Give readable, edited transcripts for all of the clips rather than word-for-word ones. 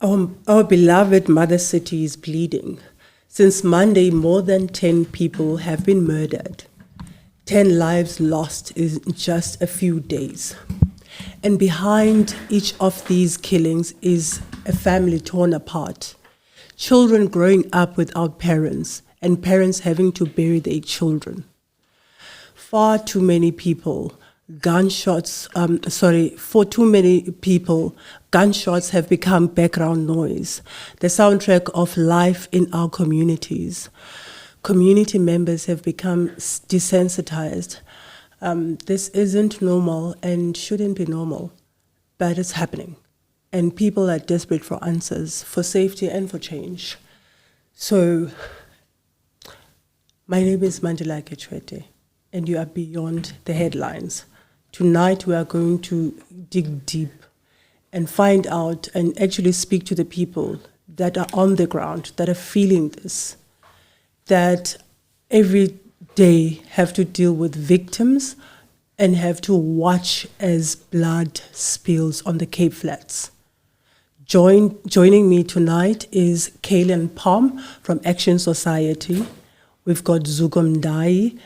Our beloved mother city is bleeding. Since Monday, more than 10 people have been murdered. 10 lives lost in just a few days. And behind each of these killings is a family torn apart. Children growing up without parents, and parents having to bury their children. For too many people, gunshots have become background noise, the soundtrack of life in our communities. Community members have become desensitized. This isn't normal and shouldn't be normal, but it's happening. And people are desperate for answers, for safety and for change. So, my name is Mandilakhe Tshwete, and you are beyond the headlines. Tonight we are going to dig deep and find out and actually speak to the people that are on the ground, that are feeling this, that every day have to deal with victims and have to watch as blood spills on the Cape Flats. Joining me tonight is Kaylin from Action Society. We've got Zuko Mndayi,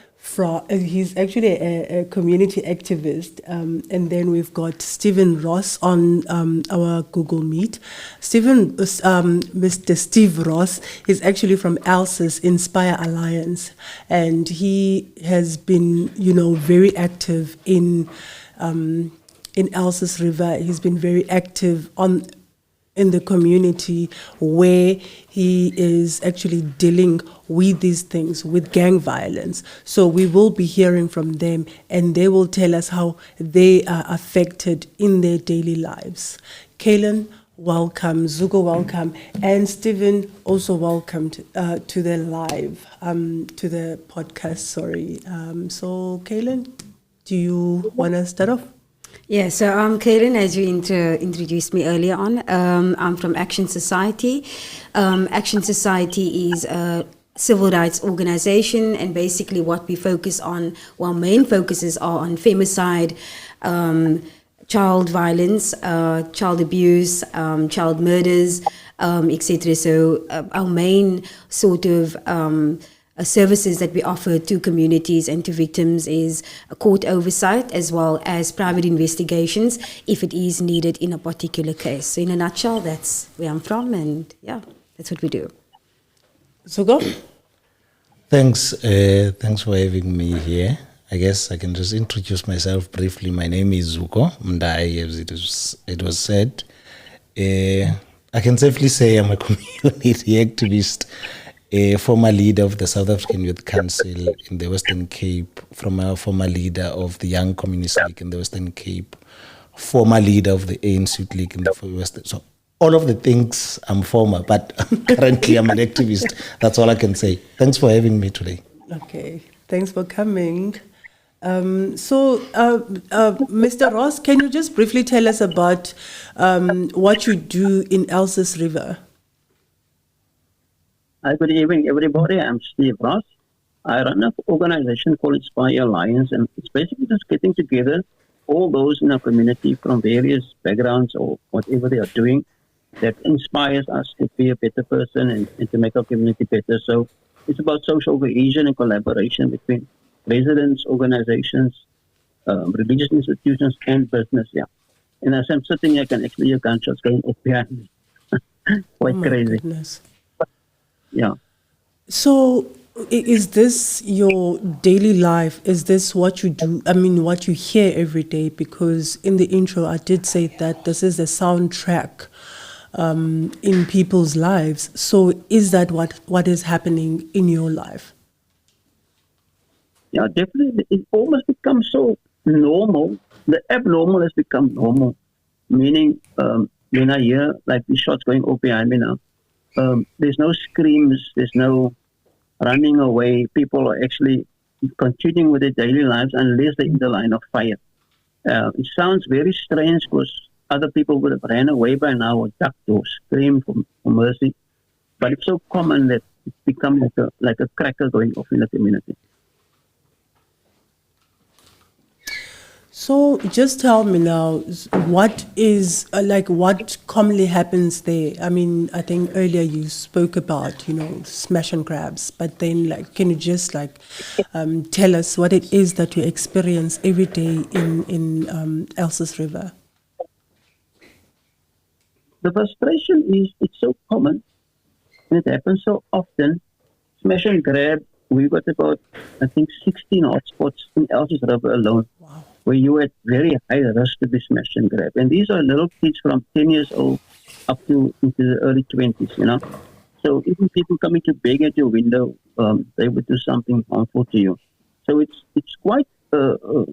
he's actually a community activist. And then we've got Stephen Ross on our Google Meet. Mr. Steve Ross is actually from ELSA's Inspire Alliance. And he has been, very active in ELSA's River. He's been very active in the community where he is actually dealing with these things, with gang violence. So we will be hearing from them and they will tell us how they are affected in their daily lives. Kaylin, welcome. Zuko, welcome. And Stephen, also welcome to the live, to the podcast, sorry. So Kaylin, do you want to start off? Yeah, so I'm Kaylin, as you introduced me earlier on. I'm from Action Society. Action Society is a civil rights organization, and basically what we focus on, main focuses are on femicide, child violence, child abuse, child murders, etc. So our main sort of services that we offer to communities and to victims is a court oversight as well as private investigations if it is needed in a particular case. So in a nutshell, that's where I'm from, and yeah, that's what we do. So go. Thanks for having me here. I guess I can just introduce myself briefly. My name is Zuko Mndayi, as it was said. I can safely say I'm a community activist, a former leader of the South African Youth Council in the Western Cape, from a former leader of the Young Communist League in the Western Cape, former leader of the ANC Youth League in the Western. So all of the things I'm former, but currently I'm an activist. That's all I can say. Thanks for having me today. Okay, thanks for coming. Mr. Ross, can you just briefly tell us about what you do in ELSA's River? Hi, good evening, everybody. I'm Steve Ross. I run an organization called Inspire Alliance, and it's basically just getting together all those in our community from various backgrounds or whatever they are doing that inspires us to be a better person and to make our community better. So it's about social cohesion and collaboration between residents, organizations, religious institutions, and business. Yeah. And as I'm sitting here, I can actually hear gunshots going off behind me. Quite crazy. Goodness. Yeah. So is this your daily life? Is this what you do? I mean, what you hear every day? Because in the intro, I did say that this is a soundtrack in people's lives. So is that what is happening in your life? Yeah, definitely. It almost becomes so normal. The abnormal has become normal. Meaning, when I hear like these shots going off behind me now, there's no screams, there's no running away. People are actually continuing with their daily lives unless they're in the line of fire. It sounds very strange because other people would have ran away by now or ducked or screamed for mercy. But it's so common that it's become like a cracker going off in the community. So just tell me now, what is what commonly happens there? I mean, I think earlier you spoke about smash and grabs, but then can you just tell us what it is that you experience every day in Elsa's River? The frustration is it's so common and it happens so often. Smash and grab, we've got about, I think, 16 hotspots in Elsa's River alone. Wow. Where you at very high risk to be smashed and grabbed. And these are little kids from 10 years old up to into the early 20s. So even people coming to beg at your window, they would do something harmful to you. So it's quite a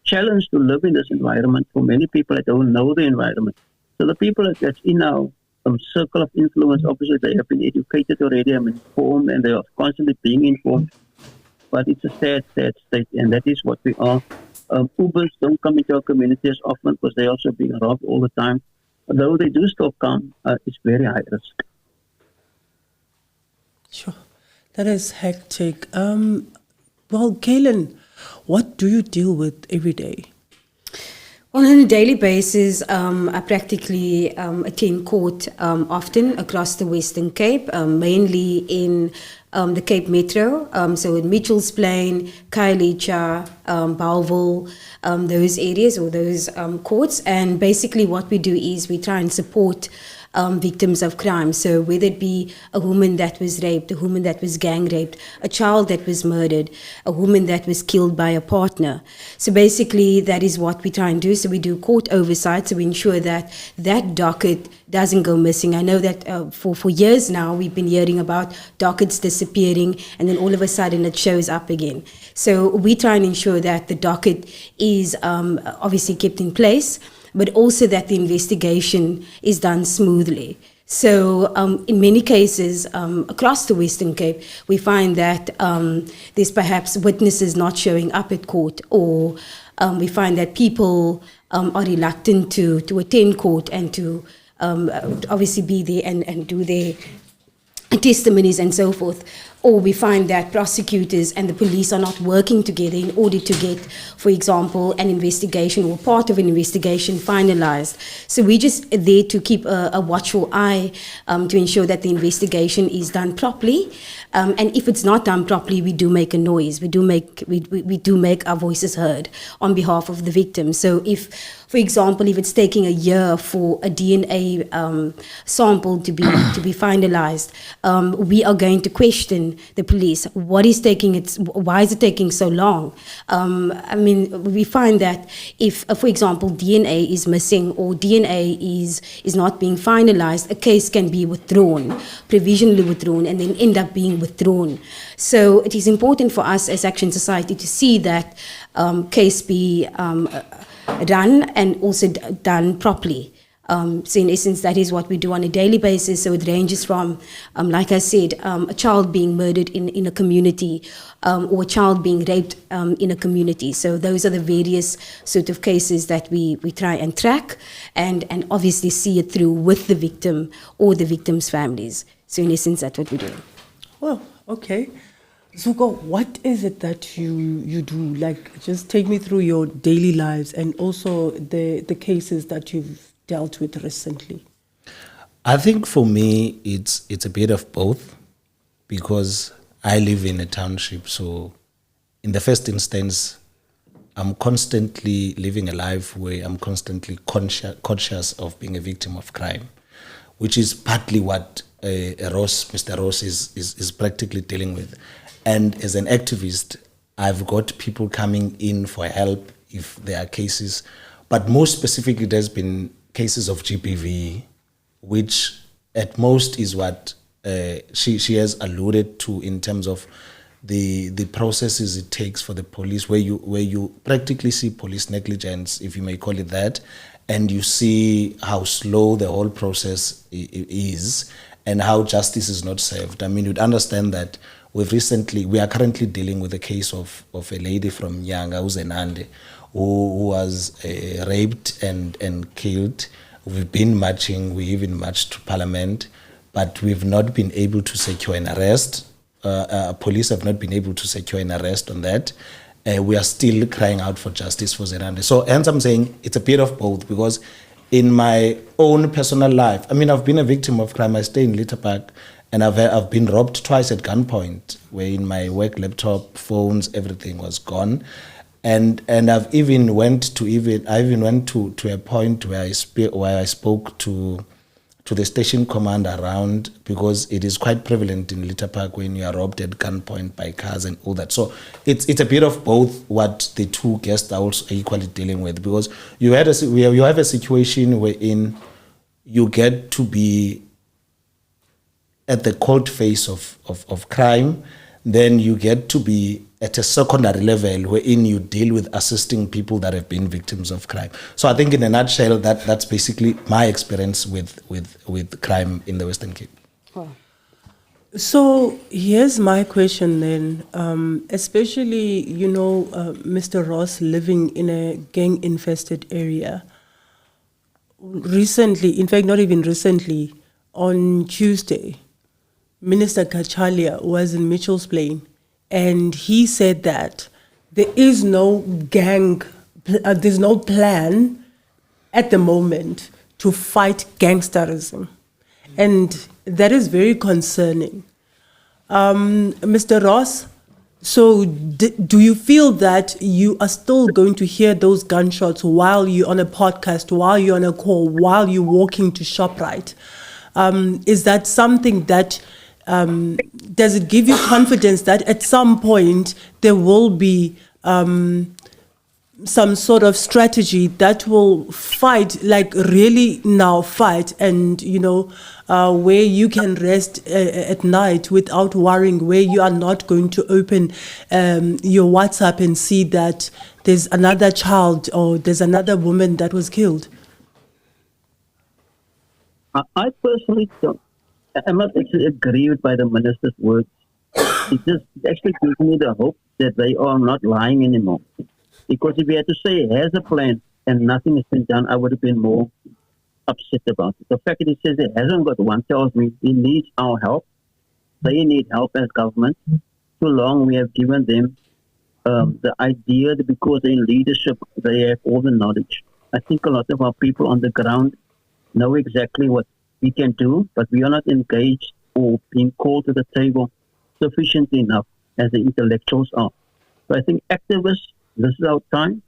challenge to live in this environment for many people that don't know the environment. So the people that's in our circle of influence, obviously they have been educated already and informed, and they are constantly being informed. But it's a sad, sad state, and that is what we are. Ubers don't come into our community as often because they're also being robbed all the time. Though they do still come, it's very high risk. Sure. That is hectic. Well, Kaylin, what do you deal with every day? On a daily basis, I practically attend court often across the Western Cape, mainly in the Cape Metro, so in Mitchell's Plain, Kaylin, Bellville, those areas or those courts. And basically what we do is we try and support victims of crime. So whether it be a woman that was raped, a woman that was gang raped, a child that was murdered, a woman that was killed by a partner. So basically that is what we try and do. So we do court oversight, so we ensure that that docket doesn't go missing. I know that for years now we've been hearing about dockets disappearing and then all of a sudden it shows up again. So we try and ensure that the docket is obviously kept in place, but also that the investigation is done smoothly. So in many cases across the Western Cape, we find that there's perhaps witnesses not showing up at court, or we find that people are reluctant to attend court and to obviously be there and do their testimonies and so forth. Or we find that prosecutors and the police are not working together in order to get, for example, an investigation or part of an investigation finalized. So we're just there to keep a watchful eye to ensure that the investigation is done properly. And if it's not done properly, we do make a noise. We do make our voices heard on behalf of the victim. So if, for example, if it's taking a year for a DNA sample to be finalized, we are going to question the police. Why is it taking so long? I mean, we find that if, for example, DNA is missing or DNA is not being finalized, a case can be withdrawn, provisionally withdrawn, and then end up being withdrawn. So it is important for us as Action Society to see that case be run and also done properly. So in essence, that is what we do on a daily basis. So it ranges from, like I said, a child being murdered in a community or a child being raped in a community. So those are the various sort of cases that we try and track and obviously see it through with the victim or the victim's families. So in essence, that's what we do. Well, okay. Zuko, what is it that you do? Like, just take me through your daily lives and also the cases that you've dealt with recently. I think for me, it's a bit of both, because I live in a township. So in the first instance, I'm constantly living a life where I'm constantly conscious of being a victim of crime, which is partly what Mr. Ross is practically dealing with. And as an activist, I've got people coming in for help if there are cases, but most specifically, there's been cases of GBV, which at most is what she has alluded to in terms of the processes it takes for the police, where you practically see police negligence, if you may call it that, and you see how slow the whole process is and how justice is not served. I mean, you'd understand that we are currently dealing with a case of a lady from Nyanga, Uzenande, who was raped and killed. We've been marching, we even marched to Parliament, but we've not been able to secure an arrest. Police have not been able to secure an arrest on that. we are still crying out for justice for Zerande. So hence I'm saying it's a bit of both, because in my own personal life, I mean, I've been a victim of crime. I stay in Litterpark, and I've been robbed twice at gunpoint, where in my work laptop, phones, everything was gone. And I've even went to a point where I spoke to the station commander around, because it is quite prevalent in Litterpark when you are robbed at gunpoint by cars and all that. So it's a bit of both what the two guests are also equally dealing with, because you have a situation wherein you get to be at the cold face of crime, then you get to be at a secondary level wherein you deal with assisting people that have been victims of crime. So I think in a nutshell, that's basically my experience with crime in the Western Cape. Wow. So here's my question then, especially, Mr. Ross living in a gang-infested area. Recently, in fact, not even recently, on Tuesday, Minister Kachalia was in Mitchell's Plain, and he said that there is no there's no plan at the moment to fight gangsterism. And that is very concerning. Mr. Ross, so do you feel that you are still going to hear those gunshots while you're on a podcast, while you're on a call, while you're walking to ShopRite? Is that something that, does it give you confidence that at some point there will be some sort of strategy that will fight, like really now fight, and where you can rest at night without worrying, where you are not going to open your WhatsApp and see that there's another child or there's another woman that was killed? I personally don't. I'm not actually aggrieved by the minister's words. It just actually gives me the hope that they are not lying anymore. Because if he had to say he has a plan and nothing has been done, I would have been more upset about it. The fact that he says he hasn't got one tells me he needs our help. They need help as government. Too long we have given them the idea that because they're in leadership, they have all the knowledge. I think a lot of our people on the ground know exactly what we can do, but we are not engaged or being called to the table sufficiently enough as the intellectuals are. So I think activists, this is our time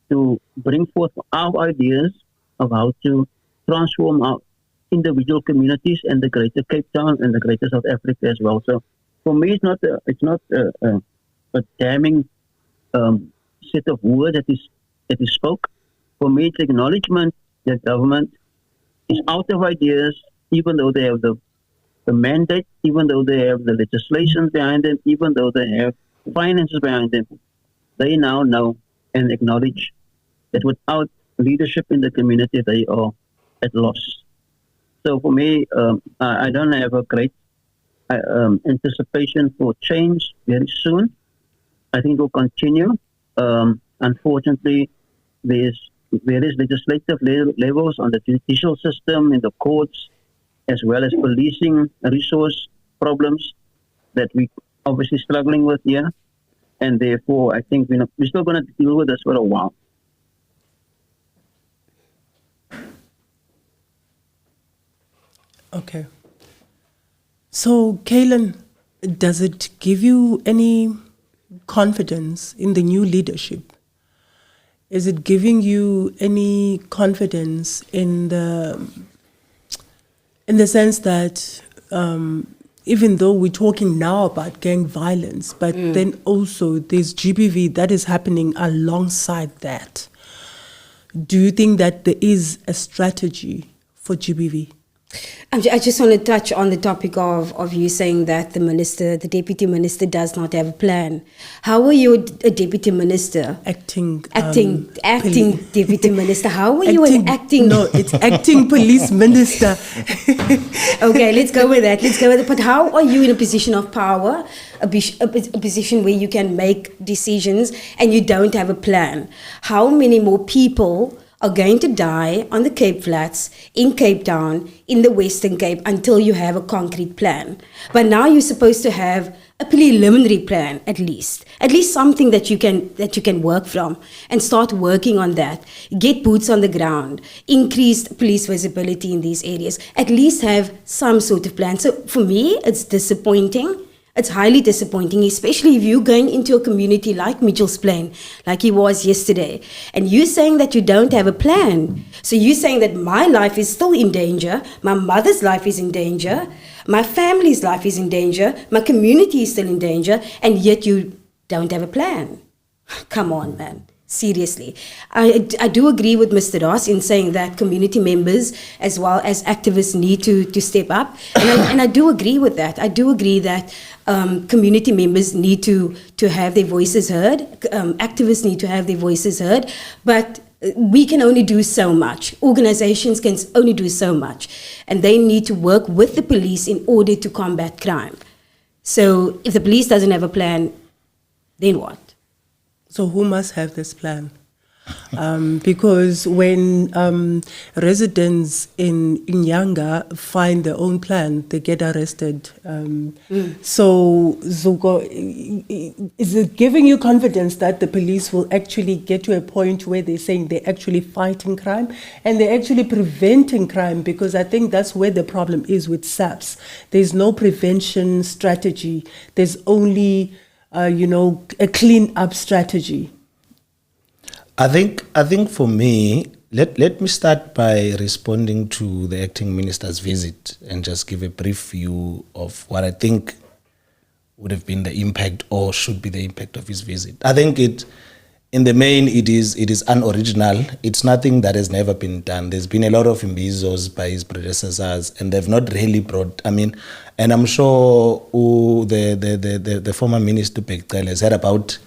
to bring forth our ideas of how to transform our individual communities and the greater Cape Town and the greater South Africa as well. So for me, it's not a damning set of words that is spoke. For me, it's acknowledgement that government is out of ideas, even though they have the mandate, even though they have the legislation behind them, even though they have finances behind them. They now know and acknowledge that without leadership in the community, they are at loss. So for me, I don't have a great anticipation for change very soon. I think it will continue. Unfortunately, there is legislative levels on the judicial system, in the courts, as well as policing resource problems that we obviously struggling with here. And therefore, I think we're still going to deal with this for a while. Okay. So, Kaylin, does it give you any confidence in the new leadership? Is it giving you any confidence in the sense that even though we're talking now about gang violence, but then also there's GBV that is happening alongside that? Do you think that there is a strategy for GBV? I just want to touch on the topic of you saying that the deputy minister does not have a plan. How are you a deputy minister? Acting deputy minister. How are you an acting? No, it's acting police minister. Okay, let's go with that. But how are you in a position of power, a position where you can make decisions and you don't have a plan? How many more people are going to die on the Cape Flats, in Cape Town, in the Western Cape, until you have a concrete plan? But now you're supposed to have a preliminary plan, at least something that you can work from, and start working on that. Get boots on the ground, increase police visibility in these areas. At least have some sort of plan. So for me, it's disappointing. It's highly disappointing, especially if you're going into a community like Mitchell's Plain, like he was yesterday, and you're saying that you don't have a plan. So you're saying that my life is still in danger, my mother's life is in danger, my family's life is in danger, my community is still in danger, and yet you don't have a plan. Come on, man. Seriously. I do agree with Mr. Ross in saying that community members as well as activists need to step up. And I do agree with that. I do agree that community members need to have their voices heard. Activists need to have their voices heard. But we can only do so much. Organizations can only do so much. And they need to work with the police in order to combat crime. So if the police doesn't have a plan, then what? So who must have this plan? Because when residents in Nyanga find their own plan, they get arrested. So, Zuko, is it giving you confidence that the police will actually get to a point where they're saying they're actually fighting crime and they're actually preventing crime? Because I think that's where the problem is with SAPS. There's no prevention strategy. There's only a clean up strategy. I think for me, let me start by responding to the acting minister's visit and just give a brief view of what I think would have been the impact or should be the impact of his visit. I think in the main, it is unoriginal. It's nothing that has never been done. There's been a lot of imbizos by his predecessors, and they've not really brought. And I'm sure the former minister Bekele has had about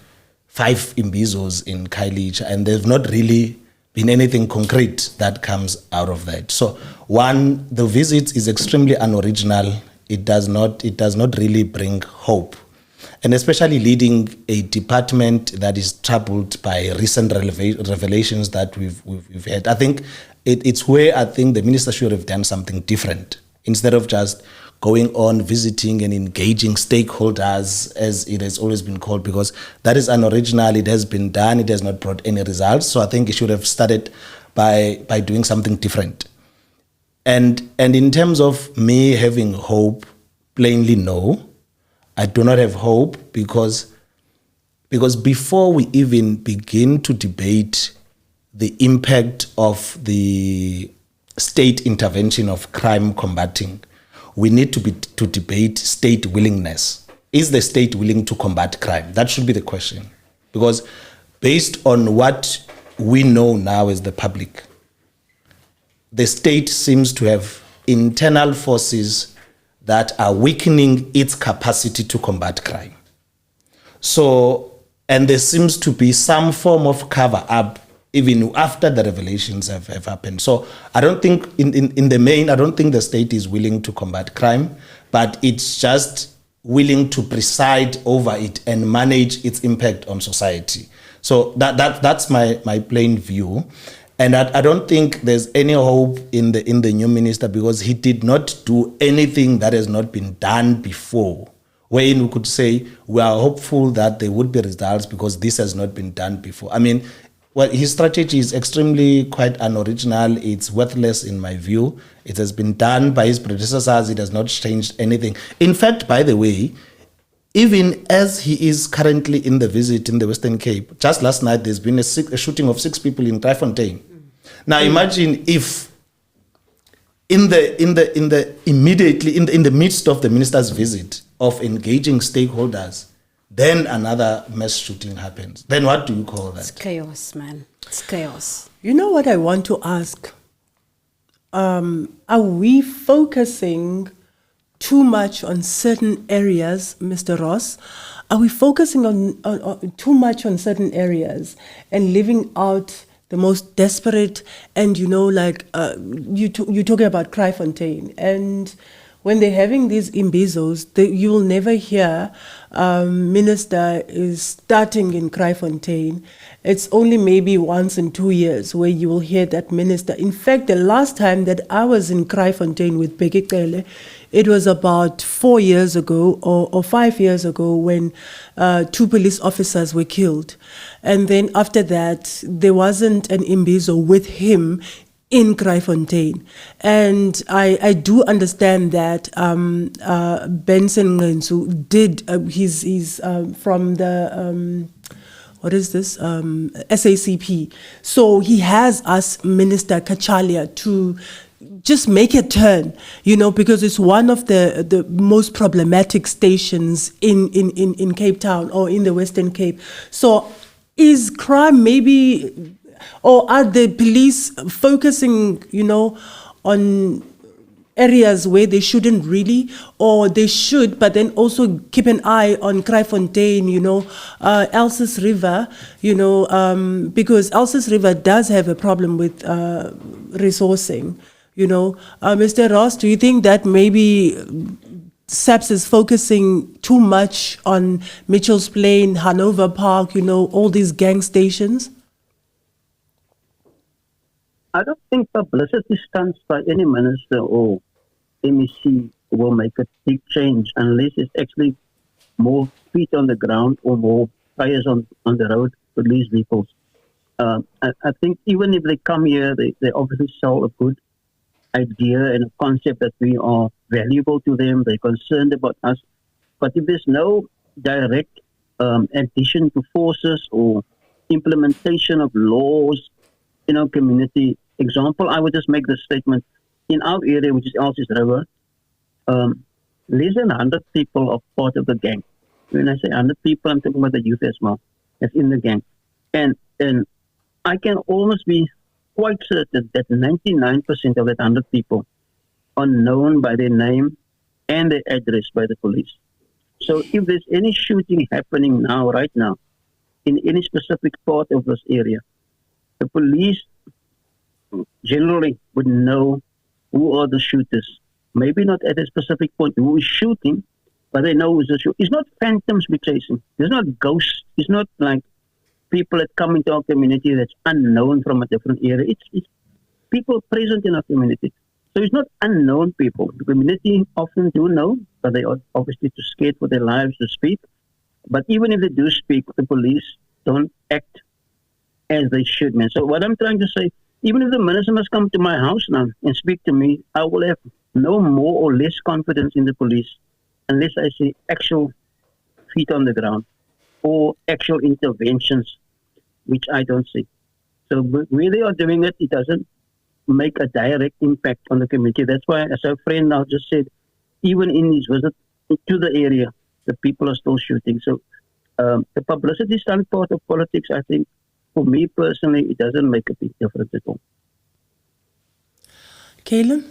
5 imbizos in Kaylin, and there's not really been anything concrete that comes out of that. So, one, the visit is extremely unoriginal. It does not really bring hope. And especially leading a department that is troubled by recent revelations that we've had. I think it's where I think the minister should have done something different instead of just going on visiting and engaging stakeholders, as it has always been called, because that is unoriginal. It has been done. It has not brought any results. So I think it should have started by doing something different. And in terms of me having hope, plainly no. I do not have hope because before we even begin to debate the impact of the state intervention of crime combating, we need to debate state willingness. Is the state willing to combat crime? That should be the question. Because based on what we know now as the public, the state seems to have internal forces that are weakening its capacity to combat crime. So, and there seems to be some form of cover up even after the revelations have happened. So I don't think, in the main, I don't think the state is willing to combat crime, but it's just willing to preside over it and manage its impact on society. So that's my plain view. And I don't think there's any hope in the new minister, because he did not do anything that has not been done before, wherein we could say we are hopeful that there would be results because this has not been done before. Well, his strategy is extremely quite unoriginal. It's worthless in my view. It has been done by his predecessors. It has not changed anything. In fact, by the way, even as he is currently in the visit in the Western Cape, just last night there's been a shooting of 6 people in Driefontein. Now imagine if in the midst of the minister's visit of engaging stakeholders, then another mass shooting happens. Then what do you call that? It's chaos, man. It's chaos. You know what I want to ask? Are we focusing too much on certain areas, Mr. Ross? Are we focusing on too much on certain areas and leaving out the most desperate? And you're talking about Driefontein, and when they're having these imbizos, you will never hear minister is starting in Kraaifontein. It's only maybe once in 2 years where you will hear that minister. In fact, the last time that I was in Kraaifontein with Bheki Cele, it was about 4 years ago or 5 years ago when 2 police officers were killed. And then after that, there wasn't an imbizo with him in Kraaifontein. And I do understand that Benson Ngensu did, he's from the, what is this, SACP. So he has asked Minister Kachalia to just make a turn, because it's one of the most problematic stations in Cape Town or in the Western Cape. So is crime maybe, or are the police focusing, on areas where they shouldn't really, or they should, but then also keep an eye on Kraaifontein, Elsis River, because Elsis River does have a problem with resourcing, Mr. Ross, do you think that maybe SAPS is focusing too much on Mitchell's Plain, Hanover Park, all these gang stations? I don't think publicity stunts by any minister or MEC will make a big change unless it's actually more feet on the ground or more tires on the road, police vehicles. I think even if they come here, they obviously sell a good idea and a concept that we are valuable to them. They're concerned about us. But if there's no direct addition to forces or implementation of laws in our community, example, I would just make the statement, in our area, which is Elsis River, less than 100 people are part of the gang. When I say 100 people, I'm talking about the youth as well, that's in the gang. And I can almost be quite certain that 99% of that 100 people are known by their name and their address by the police. So if there's any shooting happening now, right now, in any specific part of this area, the police generally would know who are the shooters. Maybe not at a specific point who is shooting, but they know who's the shooter. It's not phantoms we're chasing. It's not ghosts. It's not like people that come into our community that's unknown from a different area. It's people present in our community. So it's not unknown people. The community often do know, but they are obviously too scared for their lives to speak. But even if they do speak, the police don't act as they should, man. So what I'm trying to say, even if the minister must come to my house now and speak to me, I will have no more or less confidence in the police unless I see actual feet on the ground or actual interventions, which I don't see. So where they are doing it, it doesn't make a direct impact on the community. That's why, as our friend now just said, even in his visit to the area, the people are still shooting. So the publicity stunt part of politics, I think, for me personally, it doesn't make a big difference at all. Kaylin?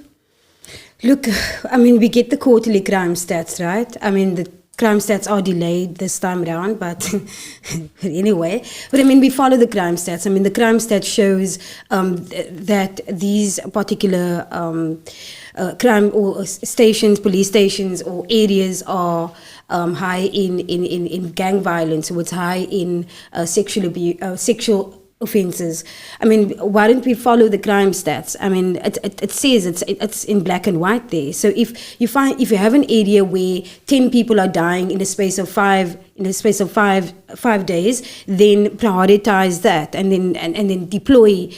Look, I mean, we get the quarterly crime stats, right? I mean, the crime stats are delayed this time around, but anyway. But I mean, we follow the crime stats. I mean, the crime stat shows that these particular crime or stations, police stations or areas are high in gang violence, so it's high in sexual offences. I mean, why don't we follow the crime stats? I mean, it says it's in black and white there. So if you have an area where 10 people are dying in a space of five days, then prioritize that and then deploy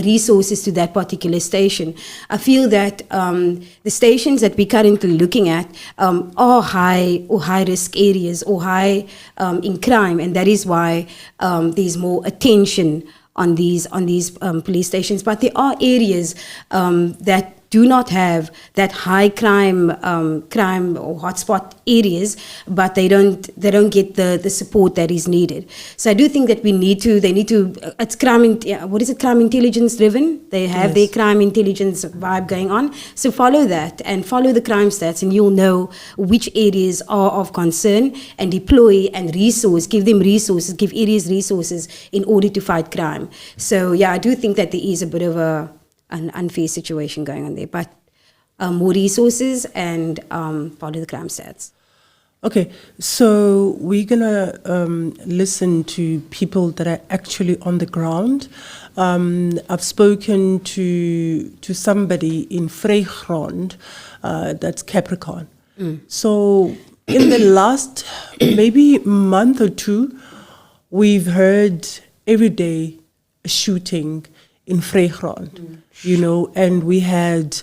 resources to that particular station. I feel that the stations that we're currently looking at are high risk areas or high in crime, and that is why there's more attention on these police stations. But there are areas that do not have that high crime or hotspot areas, but they don't get the support that is needed. So I do think that they need to. It's crime intelligence driven. They have their crime intelligence vibe going on. So follow that and follow the crime stats, and you'll know which areas are of concern and deploy and give areas resources in order to fight crime. So yeah, I do think that there is a bit of an unfair situation going on there, but more resources and follow the crime stats. Okay, so we're gonna listen to people that are actually on the ground. I've spoken to somebody in Vrygrond, that's Capricorn. So in the last maybe month or two, we've heard every day a shooting in Vrygrond, and we had,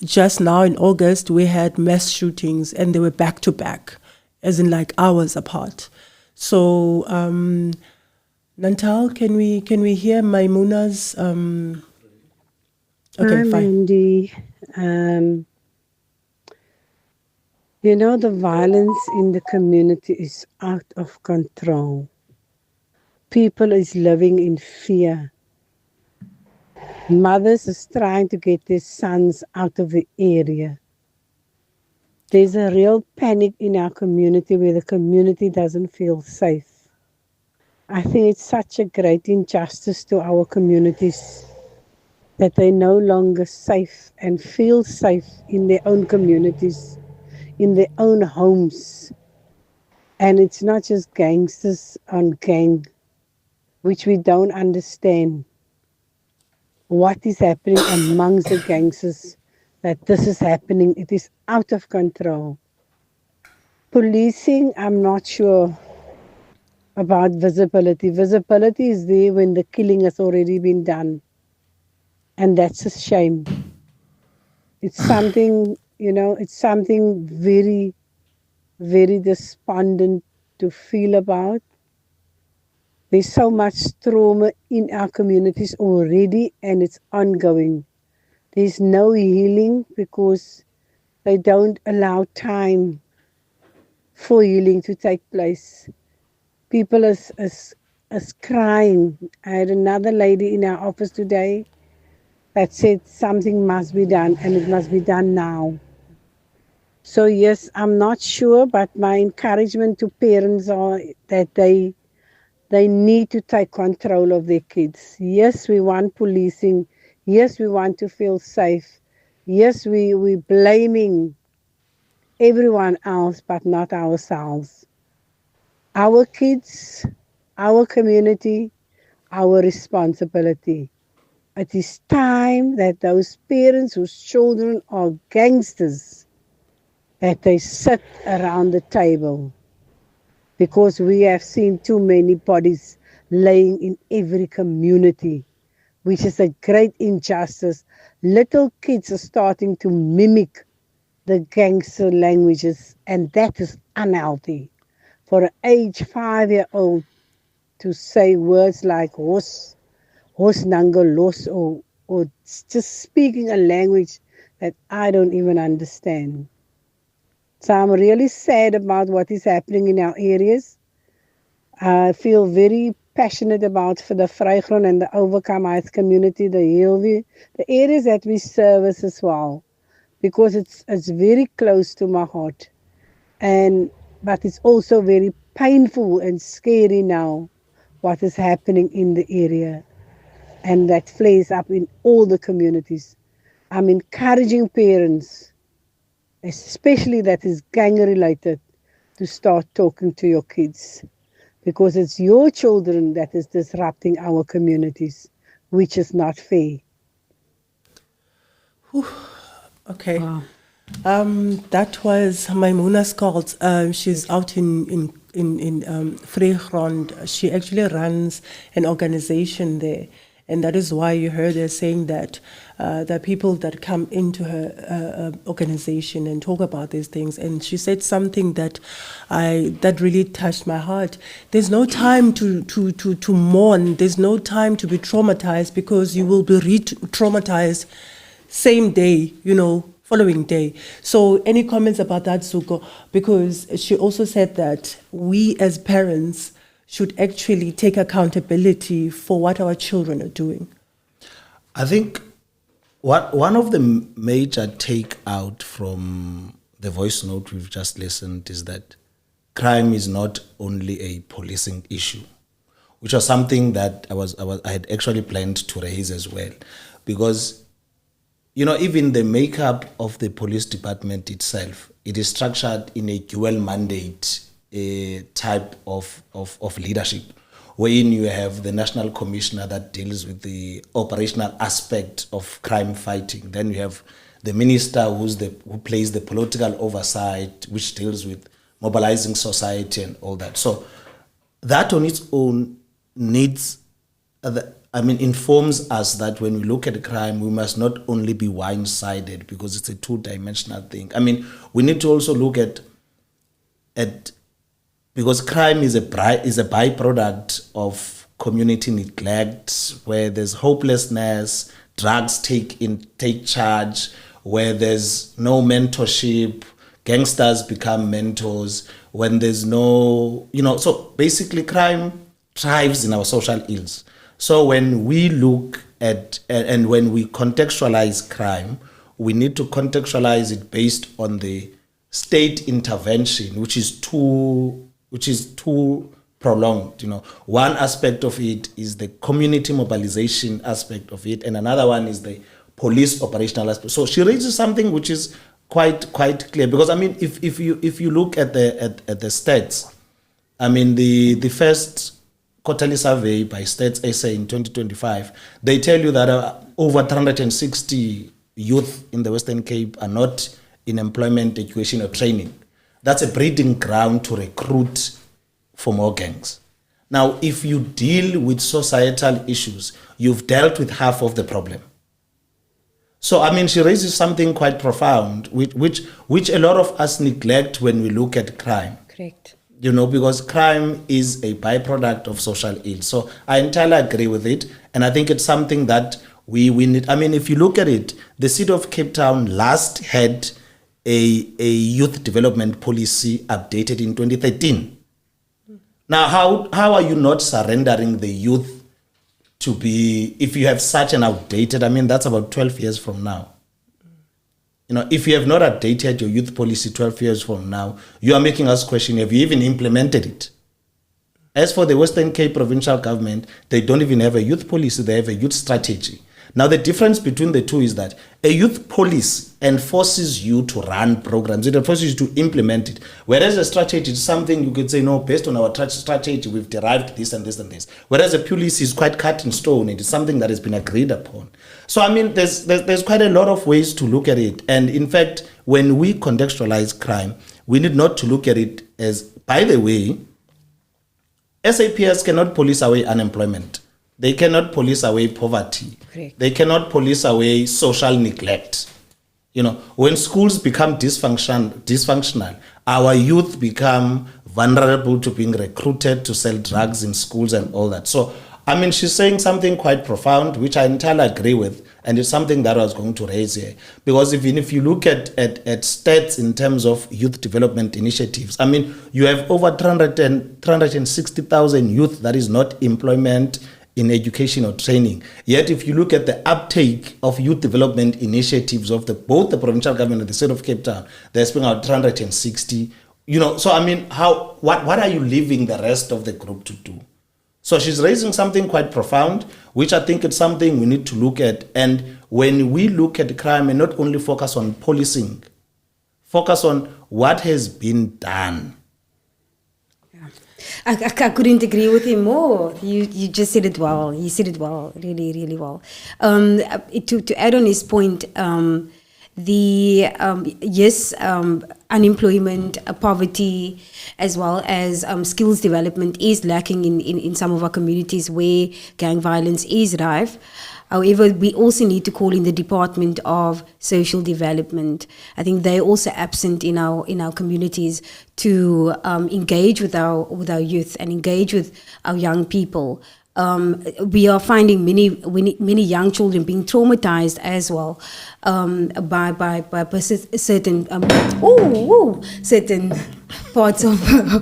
just now in August, we had mass shootings and they were back to back, as in like hours apart. So, Nantal, can we hear Maimuna's, okay, Hi, fine. Mandy. The violence in the community is out of control. People is living in fear. Mothers is trying to get their sons out of the area. There's a real panic in our community where the community doesn't feel safe. I think it's such a great injustice to our communities that they're no longer safe and feel safe in their own communities, in their own homes. And it's not just gangsters on gang, which we don't understand what is happening amongst the gangsters, that this is happening. It is out of control. Policing, I'm not sure about visibility. Visibility is there when the killing has already been done. And that's a shame. It's something, it's something very, very despondent to feel about. There's so much trauma in our communities already and it's ongoing. There's no healing because they don't allow time for healing to take place. People is crying. I had another lady in our office today that said something must be done and it must be done now. So yes, I'm not sure, but my encouragement to parents are that they need to take control of their kids. Yes, we want policing. Yes, we want to feel safe. Yes, we're blaming everyone else, but not ourselves. Our kids, our community, our responsibility. It is time that those parents whose children are gangsters, that they sit around the table. Because we have seen too many bodies laying in every community, which is a great injustice. Little kids are starting to mimic the gangster languages, and that is unhealthy. For an age 5-year-old to say words like hos nanga los, or just speaking a language that I don't even understand. So I'm really sad about what is happening in our areas. I feel very passionate about for the Vrygrond and the Overcome Heights community, the Hillview, the areas that we service as well, because it's very close to my heart. But it's also very painful and scary now what is happening in the area, and that flares up in all the communities. I'm encouraging parents, especially that is gang related, to start talking to your kids, because it's your children that is disrupting our communities, which is not fair. Okay. Wow. That was Maimuna's calls. She's out in Vrygrond. She actually runs an organization there, and that is why you heard her saying that the people that come into her organization and talk about these things. And she said something that really touched my heart. There's no time to mourn. There's no time to be traumatized, because you will be re-traumatized same day, following day. So any comments about that, Zuko? Because she also said that we as parents should actually take accountability for what our children are doing. I think one of the major takeout from the voice note we've just listened is that crime is not only a policing issue, which was something that I had actually planned to raise as well, because even the makeup of the police department itself, it is structured in a dual mandate type of leadership, wherein you have the national commissioner that deals with the operational aspect of crime fighting. Then you have the minister who plays the political oversight, which deals with mobilizing society and all that. So that on its own informs us that when we look at crime, we must not only be one-sided because it's a two-dimensional thing. We need to also look at because crime is a byproduct of community neglect, where there's hopelessness, drugs take charge, where there's no mentorship, gangsters become mentors, when there's no, so basically crime thrives in our social ills. So when we look at, and when we contextualize crime, we need to contextualize it based on the state intervention, which is too prolonged. One aspect of it is the community mobilization aspect of it, and another one is the police operational aspect. So she raises something which is quite clear, because if you look at the stats, the first quarterly survey by Stats SA in 2025, they tell you that over 360 youth in the Western Cape are not in employment, education, or training. That's a breeding ground to recruit for more gangs. Now, if you deal with societal issues, you've dealt with half of the problem. So, she raises something quite profound, which a lot of us neglect when we look at crime. Correct. Because crime is a byproduct of social ill. So I entirely agree with it. And I think it's something that we need. If you look at it, the city of Cape Town last had a youth development policy updated in 2013. Now, how are you not surrendering the youth to be, if you have such an outdated, that's about 12 years from now. If you have not updated your youth policy 12 years from now, you are making us question, have you even implemented it? As for the Western Cape provincial government, they don't even have a youth policy, they have a youth strategy. Now, the difference between the two is that a youth policy enforces you to run programs. It enforces you to implement it. Whereas a strategy is something you could say, no, based on our strategy, we've derived this and this and this. Whereas a policy is quite cut in stone. It is something that has been agreed upon. So, there's quite a lot of ways to look at it. And in fact, when we contextualize crime, we need not to look at it as, by the way, SAPS cannot police away unemployment. They cannot police away poverty. Correct. They cannot police away social neglect. When schools become dysfunctional, our youth become vulnerable to being recruited to sell drugs in schools and all that. So, she's saying something quite profound, which I entirely agree with, and it's something that I was going to raise here. Because even if you look at stats in terms of youth development initiatives, you have over 360,000 youth that is not employment in education or training. Yet if you look at the uptake of youth development initiatives of both the provincial government and the state of Cape Town, they're spending out 360. So what are you leaving the rest of the group to do? So she's raising something quite profound, which I think it's something we need to look at. And when we look at crime and not only focus on policing, focus on what has been done. I couldn't agree with him more. You just said it well. You said it well, really, really well. To add on his point, unemployment, poverty, as well as skills development is lacking in some of our communities where gang violence is rife. However, we also need to call in the Department of Social Development. I think they're also absent in our communities to engage with our youth and engage with our young people. We are finding many young children being traumatized as well by certain certain parts of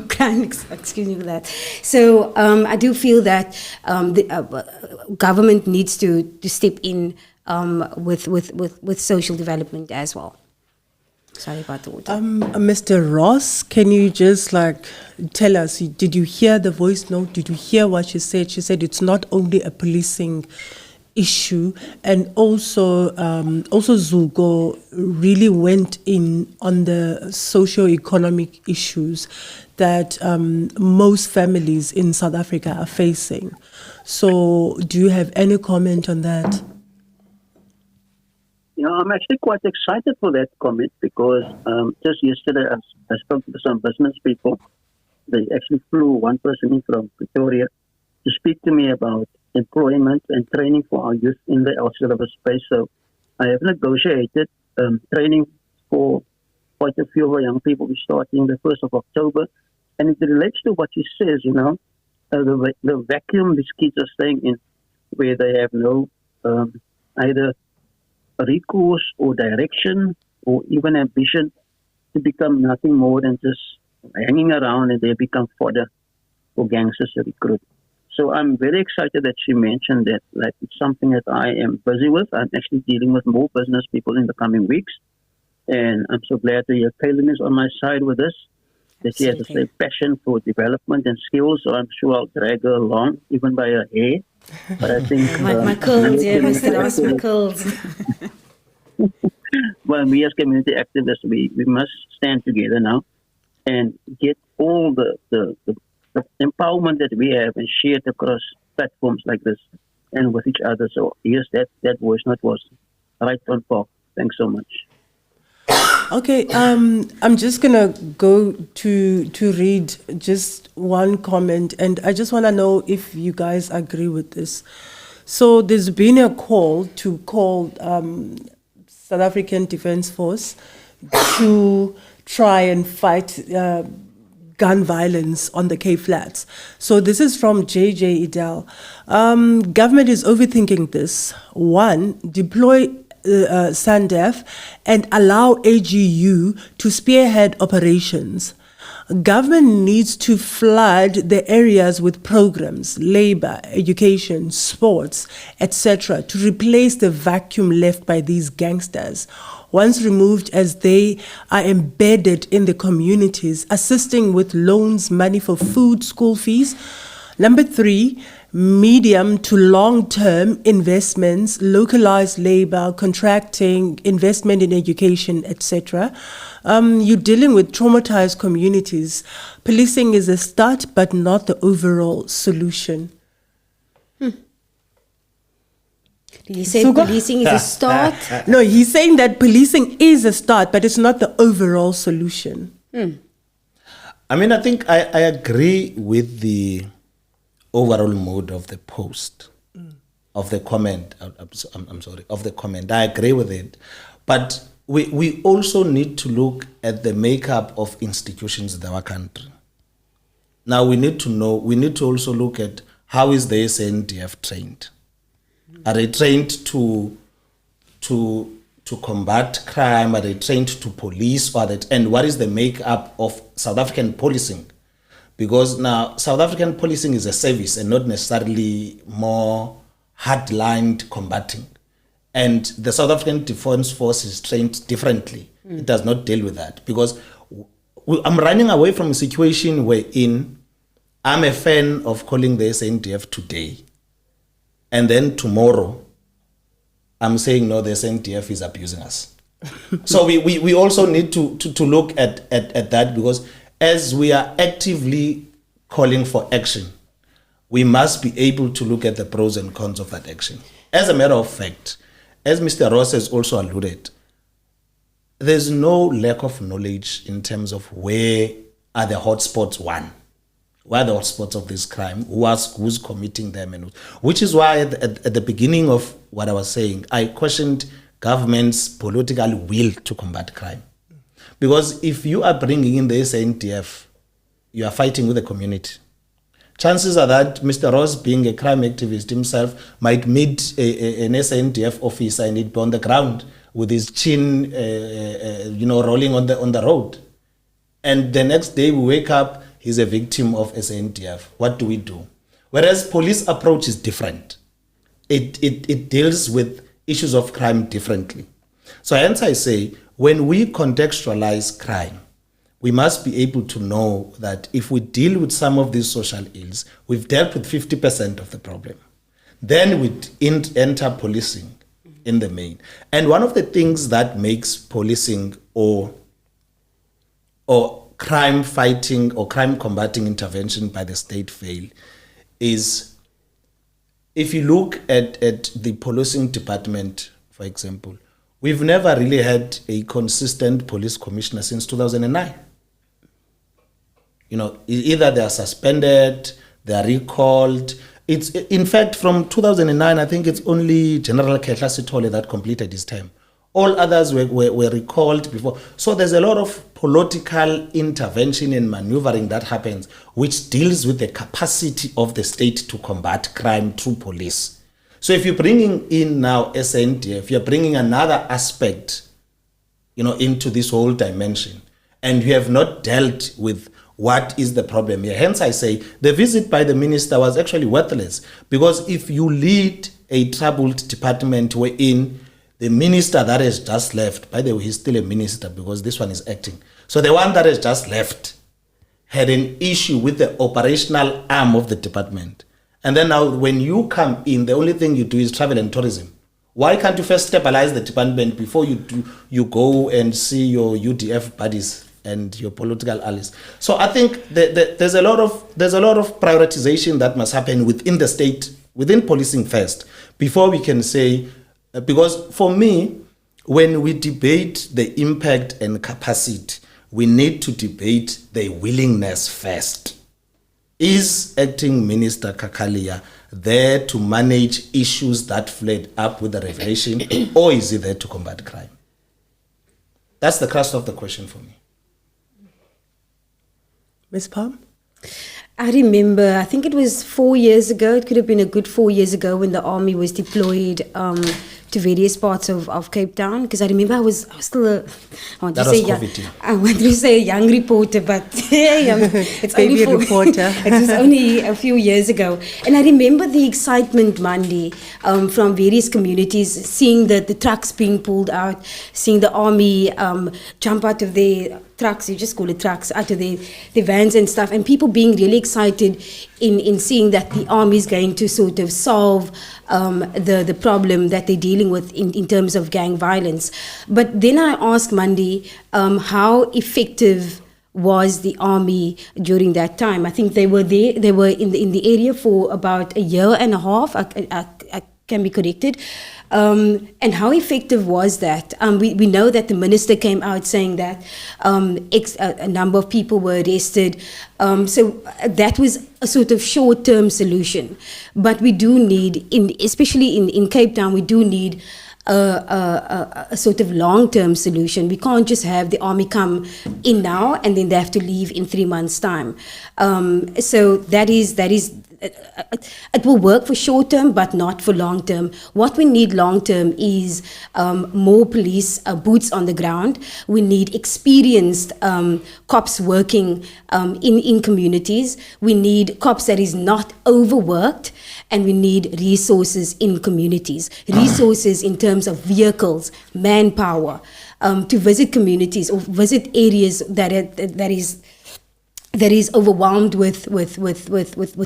crime. Excuse me for that. So I do feel that the government needs to step in with social development as well. Sorry about the water. Mr. Ross, can you just tell us, did you hear the voice note? Did you hear what she said? She said it's not only a policing issue, and also Zuko really went in on the socio-economic issues that most families in South Africa are facing. So, do you have any comment on that? I'm actually quite excited for that comment because just yesterday I spoke to some business people. They actually flew one person in from Pretoria to speak to me about employment and training for our youth in the L-syllabus space. So I have negotiated training for quite a few of our young people. We're starting the 1st of October. And it relates to what he says, the vacuum these kids are staying in, where they have no either recourse or direction or even ambition to become nothing more than just hanging around, and they become fodder for gangsters to recruit. So I'm very excited that she mentioned that. Like, it's something that I am busy with. I'm actually dealing with more business people in the coming weeks. And I'm so glad to hear Kaylin is on my side with this, that she has the same passion for development and skills. So I'm sure I'll drag her along, even by her hair. But I think... my curls, yeah, Mr. Ross, my curls. Well, we as community activists, we must stand together now and get all the empowerment that we have and share it across platforms like this and with each other. So yes, that voice note was right on top. Thanks so much. Okay, I'm just gonna go to read just one comment, and I just want to know if you guys agree with this. So there's been a call to call South African Defence Force to try and fight gun violence on the Cape Flats. So this is from JJ Idel. Government is overthinking this. One, deploy SANDF and allow AGU to spearhead operations. Government needs to flood the areas with programs, labor, education, sports, etc., to replace the vacuum left by these gangsters. Once removed, as they are embedded in the communities, assisting with loans, money for food, school fees. Number 3, medium to long-term investments, localized labor, contracting, investment in education, etc. You're dealing with traumatized communities. Policing is a start, but not the overall solution. Did you say policing is a start? No, he's saying that policing is a start, but it's not the overall solution. I mean, I think I agree with the overall mood of the post, of the comment. I'm sorry, of the comment. I agree with it. But we also need to look at the makeup of institutions in our country. Now we need to also look at how is the SANDF trained. Are they trained to combat crime? Are they trained to police? And what is the makeup of South African policing? Because now South African policing is a service and not necessarily more hard-lined combating. And the South African Defence Force is trained differently. It does not deal with that. Because I'm running away from a situation wherein I'm a fan of calling the SANDF today. And then tomorrow, I'm saying, no, the SANDF is abusing us. So we also need to look at that, because as we are actively calling for action, we must be able to look at the pros and cons of that action. As a matter of fact, as Mr. Ross has also alluded, there's no lack of knowledge in terms of where are the hotspots, where are the hotspots of this crime, who's committing them, and which is why at the beginning of what I was saying, I questioned government's political will to combat crime. Because if you are bringing in the SANDF, you are fighting with the community. Chances are that Mr. Ross, being a crime activist himself, might meet an SANDF officer and he'd be on the ground with his chin, rolling on the road. And the next day we wake up, he's a victim of SANDF. What do we do? Whereas police approach is different. It deals with issues of crime differently. So hence I say, when we contextualize crime, we must be able to know that if we deal with some of these social ills, we've dealt with 50% of the problem. Then we enter policing in the main. And one of the things that makes policing or crime fighting or crime combating intervention by the state fail is, if you look at the policing department, for example, we've never really had a consistent police commissioner since 2009. You know, either they are suspended, they are recalled. It's, in fact, from 2009, I think it's only General Kaylin Sithole that completed his term. All others were recalled before. So there's a lot of political intervention and maneuvering that happens, which deals with the capacity of the state to combat crime through police. So if you're bringing in now SNDF, you're bringing another aspect, you know, into this whole dimension, and you have not dealt with what is the problem here. Hence I say the visit by the minister was actually worthless, because if you lead a troubled department wherein the minister that has just left, by the way, he's still a minister because this one is acting. So the one that has just left had an issue with the operational arm of the department. And then now when you come in, the only thing you do is travel and tourism. Why can't you first stabilize the department before you go and see your UDF buddies and your political allies? So I think there's a lot of prioritization that must happen within the state, within policing first, before we can say, because for me, when we debate the impact and capacity, we need to debate the willingness first. Is Acting Minister Kakalia there to manage issues that fled up with the revelation, or is he there to combat crime? That's the crux of the question for me. Ms. Palm? I remember, I think it was 4 years ago, it could have been a good 4 years ago, when the army was deployed to various parts of Cape Town, because I remember I was still I want to say a young reporter, but it's Baby only reporter. It was only a few years ago. And I remember the excitement, Mandi, from various communities, seeing the trucks being pulled out, seeing the army jump out of their trucks, you just call it trucks, out of the vans and stuff, and people being really excited in seeing that the army is going to sort of solve the problem that they're dealing with in terms of gang violence. But then I asked Mandi, how effective was the army during that time? I think they were in the area for about a year and a half. I can be corrected. And how effective was that? We know that the minister came out saying that a number of people were arrested. So that was a sort of short-term solution. But we do need, especially in Cape Town, we do need a sort of long-term solution. We can't just have the army come in now and then they have to leave in 3 months' time. So that is it will work for short term, but not for long term. What we need long term is more police boots on the ground. We need experienced cops working in communities. We need cops that is not overworked, and we need resources in communities. Resources in terms of vehicles, manpower, to visit communities or visit areas that is overwhelmed with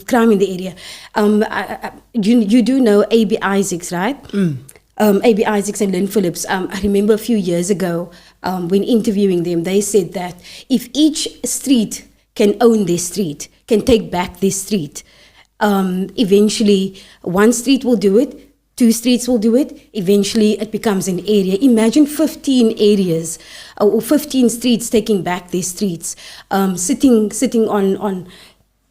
crime in the area. You do know A.B. Isaacs, right? A.B. Isaacs and Lynn Phillips. I remember a few years ago when interviewing them, they said that if each street can own their street, can take back this street, eventually one street will do it, 2 streets will do it, eventually it becomes an area. Imagine 15 areas or 15 streets taking back their streets, sitting on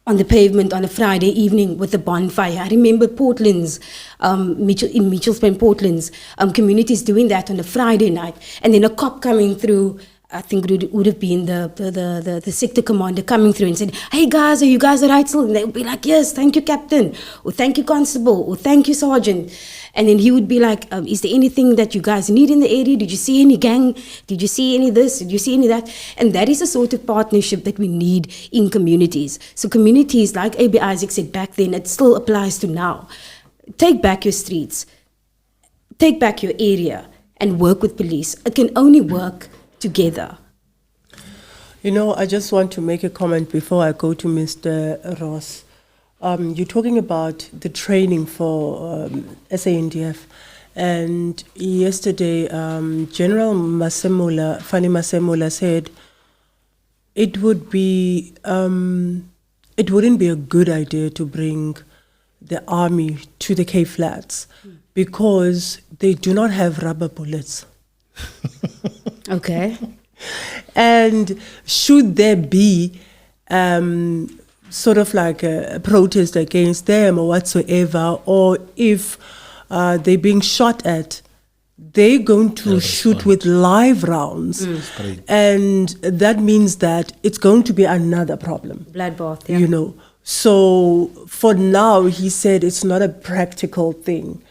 the pavement on a Friday evening with a bonfire. I remember Portland's, in Mitchells Plain, Portland's communities doing that on a Friday night, and then a cop coming through. I think it would have been the sector commander coming through and said, "Hey guys, are you guys all right still?" And they would be like, "Yes, thank you, Captain," or "Thank you, Constable," or "Thank you, Sergeant." And then he would be like, "Is there anything that you guys need in the area? Did you see any gang? Did you see any this? Did you see any that?" And that is the sort of partnership that we need in communities. So communities, like A.B. Isaac said back then, it still applies to now. Take back your streets, take back your area, and work with police. It can only work together. You know, I just want to make a comment before I go to Mr. Ross. you're talking about the training for SANDF. And yesterday, General Fani Masemola said it wouldn't be a good idea to bring the army to the Cape Flats because they do not have rubber bullets. Okay. And should there be sort of like a protest against them or whatsoever, or if they're being shot at, they're going to shoot with live rounds. And that means that it's going to be another problem. Bloodbath, yeah. You know. So for now, he said it's not a practical thing.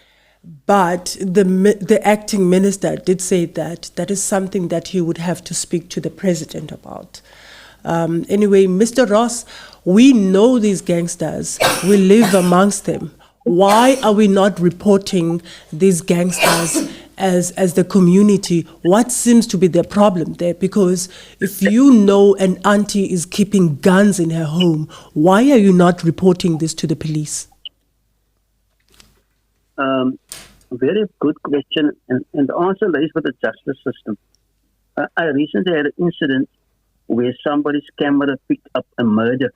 But the acting minister did say that that is something that he would have to speak to the president about. Anyway, Mr. Ross, we know these gangsters. We live amongst them. Why are we not reporting these gangsters as the community? What seems to be the problem there? Because if you know an auntie is keeping guns in her home, why are you not reporting this to the police? Very good question, and the answer lies with the justice system. I recently had an incident where somebody's camera picked up a murder.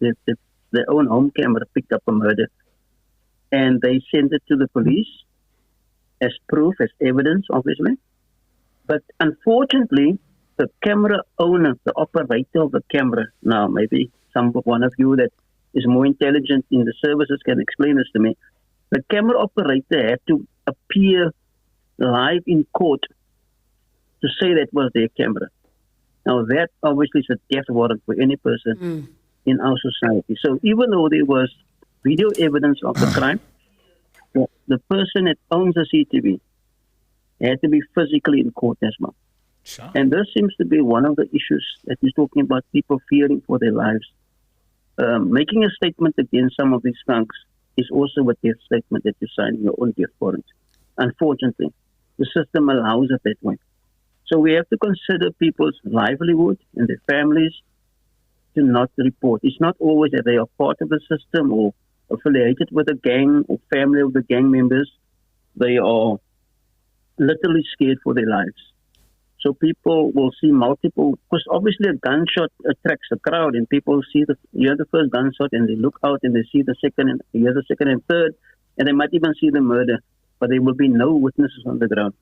Their own home camera picked up a murder, and they sent it to the police as proof, as evidence, obviously. But unfortunately, the camera owner, the operator of the camera, now maybe one of you that is more intelligent in the services can explain this to me. The camera operator had to appear live in court to say that was their camera. Now that obviously is a death warrant for any person in our society. So even though there was video evidence of the crime, the person that owns the CTV had to be physically in court as well. Sure. And this seems to be one of the issues that he's talking about, people fearing for their lives. Making a statement against some of these thugs is also a death statement that you're signing your own death warrant. Unfortunately, the system allows it that way. So we have to consider people's livelihood and their families to not report. It's not always that they are part of the system or affiliated with a gang or family of the gang members. They are literally scared for their lives. So people will see multiple, because obviously a gunshot attracts a crowd, and people see hear the first gunshot and they look out and they see the second and hear the second and third, and they might even see the murder, but there will be no witnesses on the ground.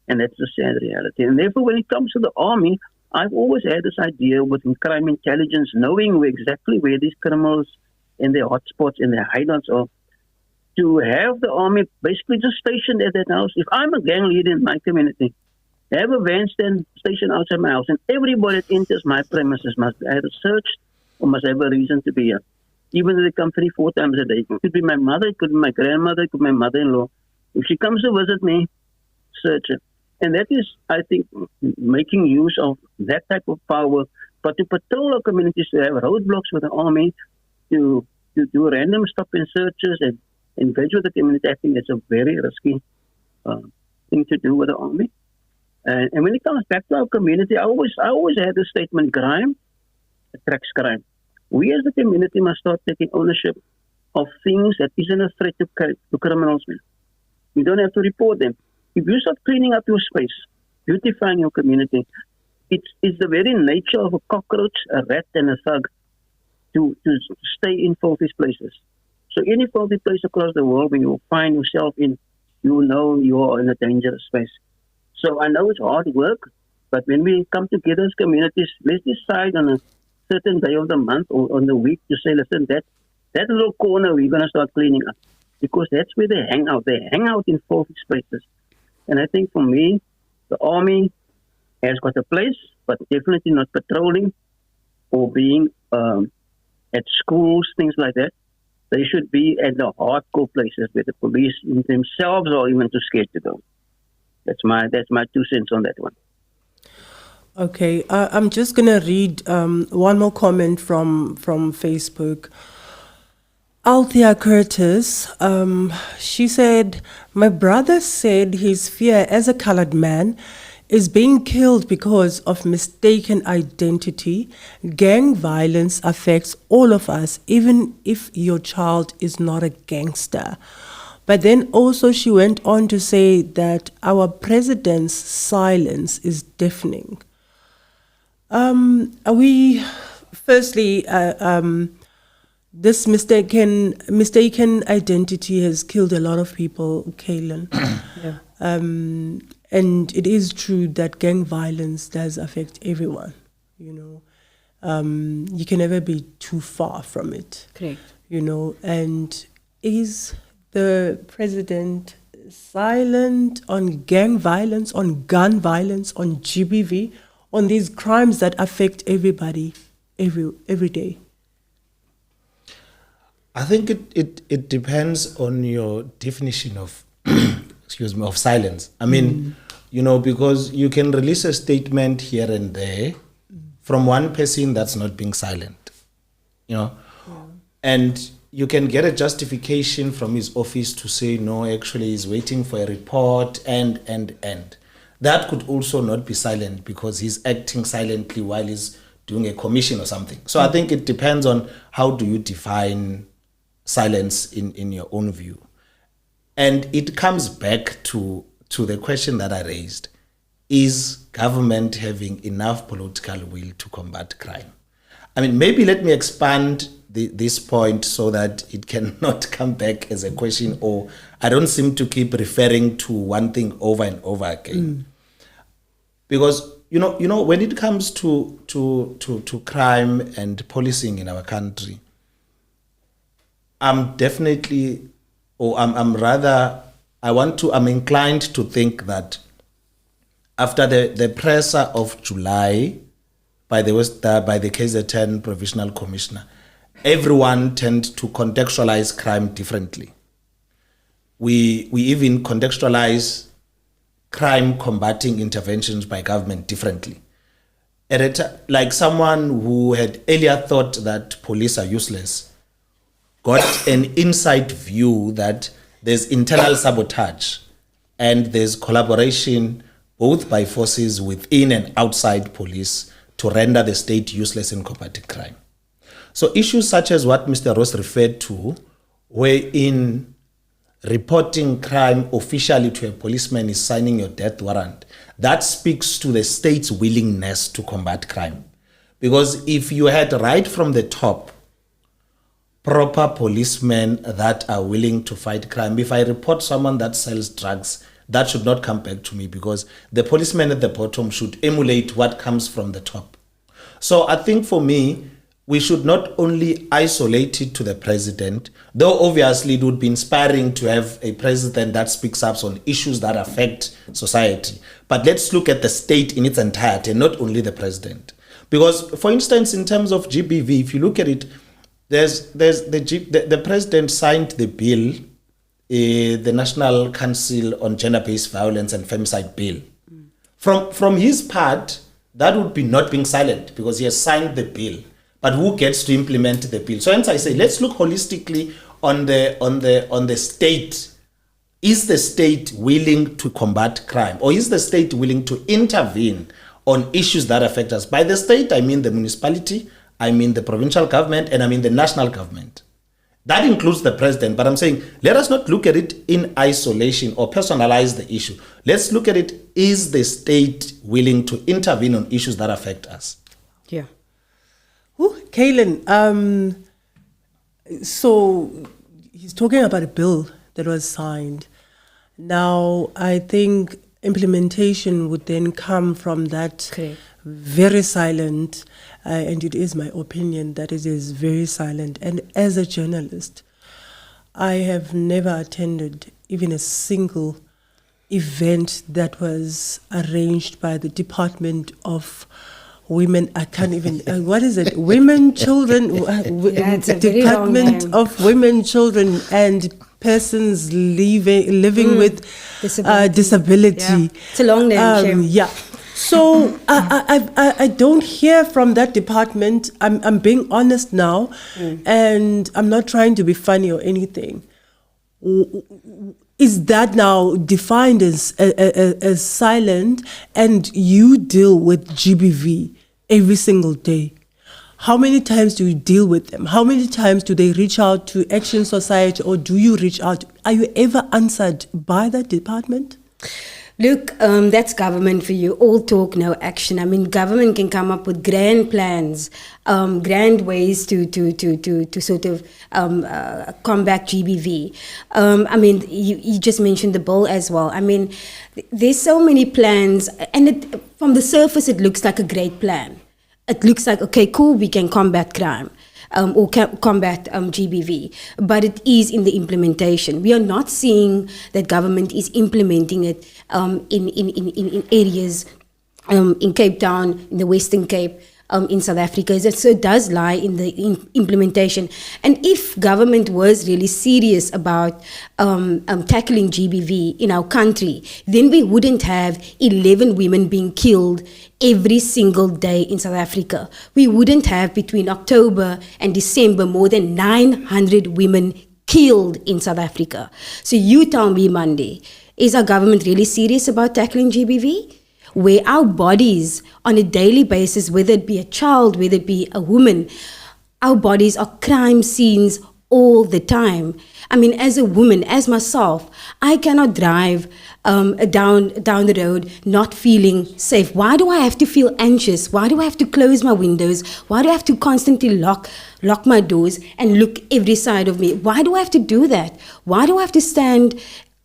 And that's the sad reality. And therefore, when it comes to the army, I've always had this idea within crime intelligence, knowing exactly where these criminals and their hotspots and their hideouts are, to have the army basically just stationed at that house. If I'm a gang leader in my community, have a van stand station outside my house, and everybody that enters my premises must be either searched or must have a reason to be here. Even if they come 3-4 times a day. It could be my mother, it could be my grandmother, it could be my mother-in-law. If she comes to visit me, search her. And that is, I think, making use of that type of power. But to patrol our communities, to have roadblocks with the army, to do random stop and searches and engage with the community, I think it's a very risky thing to do with the army. And when it comes back to our community, I always had the statement, crime attracts crime. We as the community must start taking ownership of things that isn't a threat to criminals. You don't have to report them. If you start cleaning up your space, beautifying your community, it's the very nature of a cockroach, a rat, and a thug to stay in filthy places. So any filthy place across the world when you find yourself in, you know you are in a dangerous space. So I know it's hard work, but when we come together as communities, let's decide on a certain day of the month or on the week to say, listen, that little corner we're going to start cleaning up, because that's where they hang out. They hang out in filthy spaces. And I think for me, the army has got a place, but definitely not patrolling or being at schools, things like that. They should be at the hardcore places where the police themselves are even too scared to go. That's my 2 cents on that one. Okay, I'm just going to read one more comment from Facebook. Althea Curtis, she said, my brother said his fear as a colored man is being killed because of mistaken identity. Gang violence affects all of us, even if your child is not a gangster. But then also she went on to say that our president's silence is deafening. This mistaken identity has killed a lot of people, Kaylin. Yeah. And it is true that gang violence does affect everyone, you can never be too far from it. Correct. And is the president silent on gang violence, on gun violence, on GBV, on these crimes that affect everybody every day? I think it depends on your definition of of silence. I mean, because you can release a statement here and there from one person that's not being silent, and you can get a justification from his office to say, no, actually he's waiting for a report and. That could also not be silent because he's acting silently while he's doing a commission or something. So I think it depends on how do you define silence in your own view. And it comes back to the question that I raised. Is government having enough political will to combat crime? I mean, maybe let me expand this point so that it cannot come back as a question, or I don't seem to keep referring to one thing over and over again. Because when it comes to crime and policing in our country, I'm inclined to think that after the pressure of July by the KZN Provisional Commissioner, everyone tend to contextualize crime differently. We even contextualize crime combating interventions by government differently. Like someone who had earlier thought that police are useless got an inside view that there's internal sabotage and there's collaboration both by forces within and outside police to render the state useless in combating crime. So issues such as what Mr. Ross referred to, wherein reporting crime officially to a policeman is signing your death warrant, that speaks to the state's willingness to combat crime. Because if you had right from the top proper policemen that are willing to fight crime, if I report someone that sells drugs, that should not come back to me, because the policemen at the bottom should emulate what comes from the top. So I think for me, we should not only isolate it to the president, though obviously it would be inspiring to have a president that speaks up on issues that affect society. But let's look at the state in its entirety, not only the president. Because, for instance, in terms of GBV, if you look at it, the president signed the bill, the National Council on Gender-Based Violence and Femicide Bill. From his part, that would be not being silent because he has signed the bill. But who gets to implement the bill? So hence I say, let's look holistically on the state. Is the state willing to combat crime? Or is the state willing to intervene on issues that affect us? By the state, I mean the municipality, I mean the provincial government, and I mean the national government. That includes the president. But I'm saying, let us not look at it in isolation or personalize the issue. Let's look at it, is the state willing to intervene on issues that affect us? Yeah. Kaylin, so he's talking about a bill that was signed. Now, I think implementation would then come from that very silent, and it is my opinion that it is very silent. And as a journalist, I have never attended even a single event that was arranged by the Department of Women, I can't even, what is it? Women, Children, Department of Women, Children, and Persons living with disability. Yeah. It's a long name, yeah. So I don't hear from that department. I'm being honest now, and I'm not trying to be funny or anything. is that now defined as silent, and you deal with GBV every single day? How many times do you deal with them? How many times do they reach out to Action Society, or do you reach out? Are you ever answered by that department? Look, that's government for you. All talk, no action. I mean, government can come up with grand plans, grand ways to sort of combat GBV. I mean, you just mentioned the bill as well. I mean, there's so many plans, and from the surface, it looks like a great plan. It looks like, okay, cool, we can combat crime. Or combat GBV, but it is in the implementation. We are not seeing that government is implementing it in areas in Cape Town, in the Western Cape, in South Africa. So it does lie in the implementation. And if government was really serious about tackling GBV in our country, then we wouldn't have 11 women being killed every single day in South Africa. We wouldn't have, between October and December, more than 900 women killed in South Africa. So you tell me, Monday, is our government really serious about tackling GBV? Where our bodies on a daily basis, whether it be a child, whether it be a woman, our bodies are crime scenes all the time. I mean, as a woman, as myself, I cannot drive down the road not feeling safe. Why do I have to feel anxious? Why do I have to close my windows? Why do I have to constantly lock my doors and look every side of me? Why do I have to do that? Why do I have to stand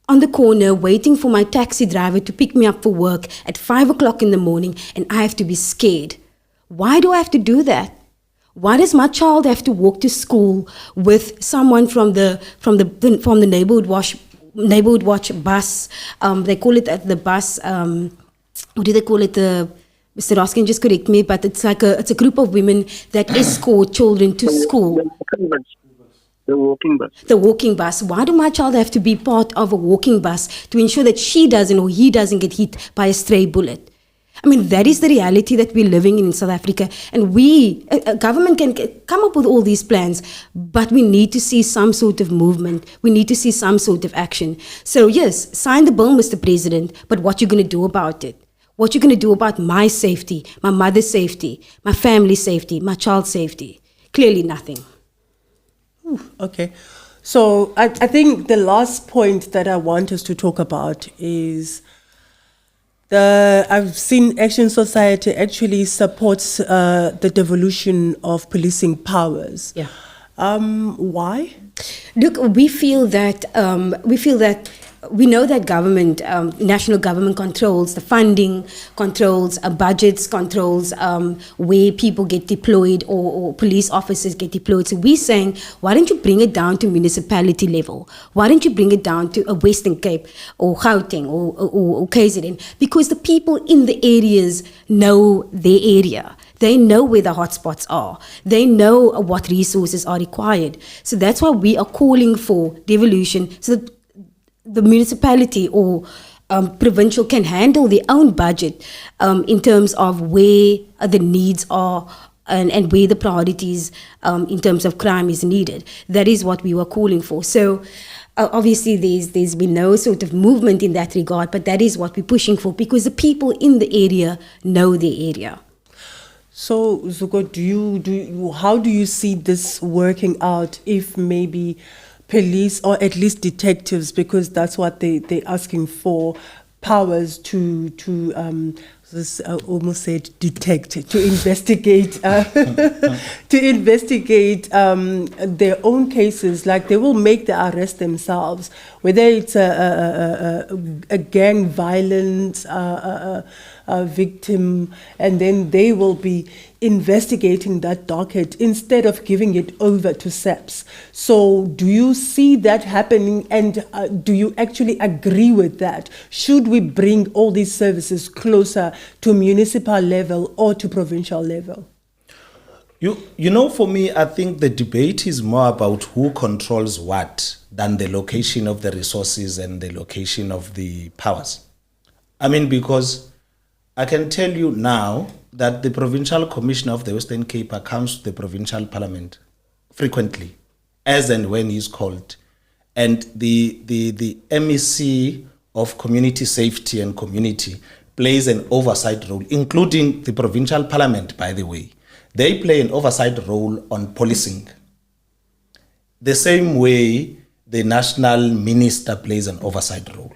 on the corner waiting for my taxi driver to pick me up for work at 5 o'clock in the morning, and I have to be scared? Why do I have to do that? Why does my child have to walk to school with someone from the neighborhood watch bus? They call it the bus. What do they call it? Mr. Ross can just correct me, but it's a group of women that escort children to school. The walking bus. The walking bus. Why do my child have to be part of a walking bus to ensure that she doesn't or he doesn't get hit by a stray bullet? I mean, that is the reality that we're living in South Africa. And we, government can come up with all these plans, but we need to see some sort of movement. We need to see some sort of action. So yes, sign the bill, Mr. President, but what you're going to do about it? What you're going to do about my safety, my mother's safety, my family's safety, my child's safety? Clearly nothing. Okay. So I think the last point that I want us to talk about is I've seen Action Society actually supports the devolution of policing powers. Yeah. Why? Look, we feel that we know that government, national government controls the funding, controls budgets, controls where people get deployed or police officers get deployed. So we're saying, why don't you bring it down to municipality level? Why don't you bring it down to a Western Cape or Gauteng or KZN? Because the people in the areas know their area. They know where the hotspots are. They know what resources are required. So that's why we are calling for devolution, so that the municipality or provincial can handle their own budget in terms of where the needs are and where the priorities in terms of crime is needed. That is what we were calling for. So obviously there's been no sort of movement in that regard, but that is what we're pushing for, because the people in the area know their area. So Zuko, how do you see this working out if maybe police, or at least detectives, because that's what they're asking for, powers to almost said detect, to investigate, to investigate their own cases. Like they will make the arrest themselves, whether it's a gang violence victim, and then they will be investigating that docket instead of giving it over to SAPS. So do you see that happening, and do you actually agree with that? Should we bring all these services closer to municipal level or to provincial level? You know, for me, I think the debate is more about who controls what than the location of the resources and the location of the powers. I mean, because I can tell you now that the Provincial Commissioner of the Western Cape comes to the provincial parliament frequently, as and when he's called. and the MEC of Community Safety and Community plays an oversight role, including the provincial parliament, by the way. They play an oversight role on policing. The same way the national minister plays an oversight role.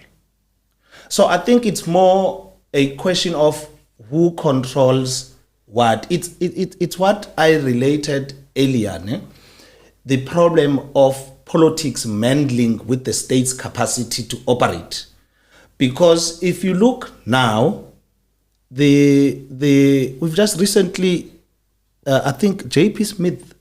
So I think it's more a question of who controls what. It's what I related earlier, ne? The problem of politics meddling with the state's capacity to operate. Because if you look now, we've just recently, I think JP Smith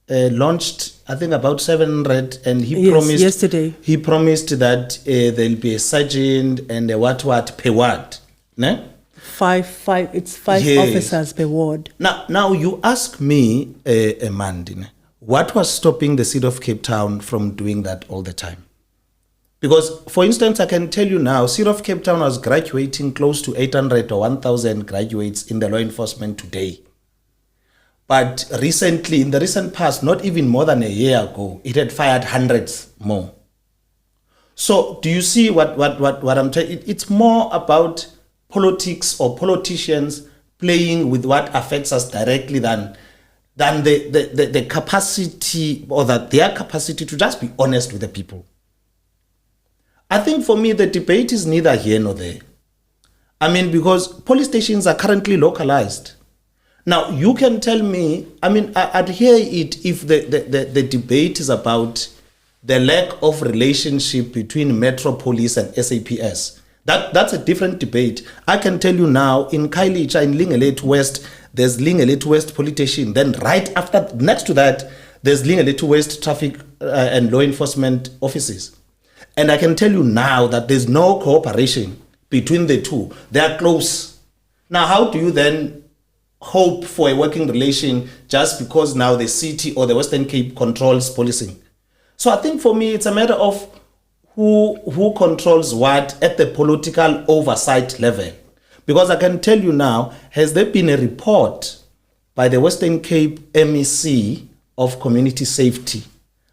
launched, I think, about 700, and he promised yesterday. He promised that there'll be a sergeant and a what per ward, ne? Five Yes. officers per ward. Now you ask me, Mandine, what was stopping the city of Cape Town from doing that all the time? Because, for instance, I can tell you now, city of Cape Town was graduating close to 800 or 1,000 graduates in the law enforcement today. But recently, in the recent past, not even more than a year ago, it had fired hundreds more. So do you see what I'm telling? It's more about politics or politicians playing with what affects us directly than the capacity, or that their capacity to just be honest with the people. I think for me, the debate is neither here nor there. I mean, because police stations are currently localized. Now, you can tell me, I mean, I'd hear it if the debate is about the lack of relationship between Metro Police and SAPS. That's a different debate. I can tell you now, in Kaylin, in Lingelet West, there's Lingelet West Police Station. Then right after, next to that, there's Lingelet West Traffic and Law Enforcement Offices. And I can tell you now that there's no cooperation between the two. They are close. Now, how do you then hope for a working relation just because now the city or the Western Cape controls policing? So I think for me, it's a matter of who controls what at the political oversight level. Because I can tell you now, has there been a report by the Western Cape MEC of Community Safety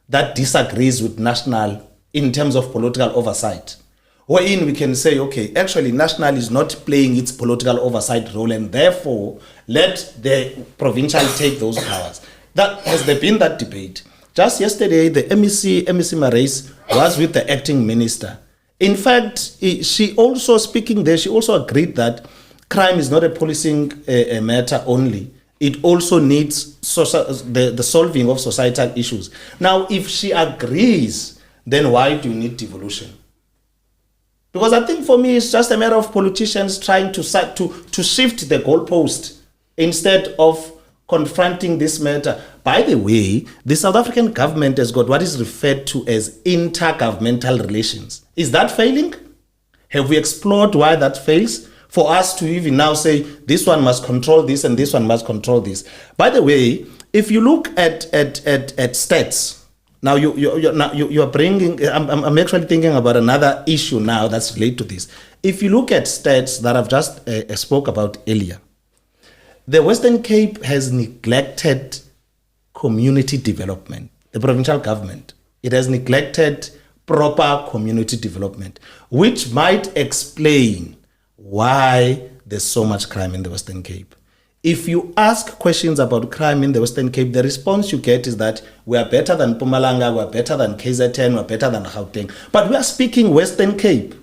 that disagrees with national in terms of political oversight? Wherein we can say, okay, actually national is not playing its political oversight role, and therefore let the provincial take those powers. Has there been that debate? Just yesterday, the MEC Marais was with the acting minister. In fact, she also, speaking there, she also agreed that crime is not a policing matter only. It also needs the solving of societal issues. Now, if she agrees, then why do you need devolution? Because I think for me, it's just a matter of politicians trying to shift the goalpost instead of confronting this matter. By the way, the South African government has got what is referred to as intergovernmental relations. Is that failing? Have we explored why that fails? For us to even now say, this one must control this and this one must control this. By the way, if you look at stats, now you are bringing, I'm actually thinking about another issue now that's related to this. If you look at stats that I've just spoke about earlier, the Western Cape has neglected community development. The provincial government, it has neglected proper community development, which might explain why there's so much crime in the Western Cape. If you ask questions about crime in the Western Cape, the response you get is that we are better than Mpumalanga, we are better than KZN, we are better than Gauteng. But we are speaking Western Cape.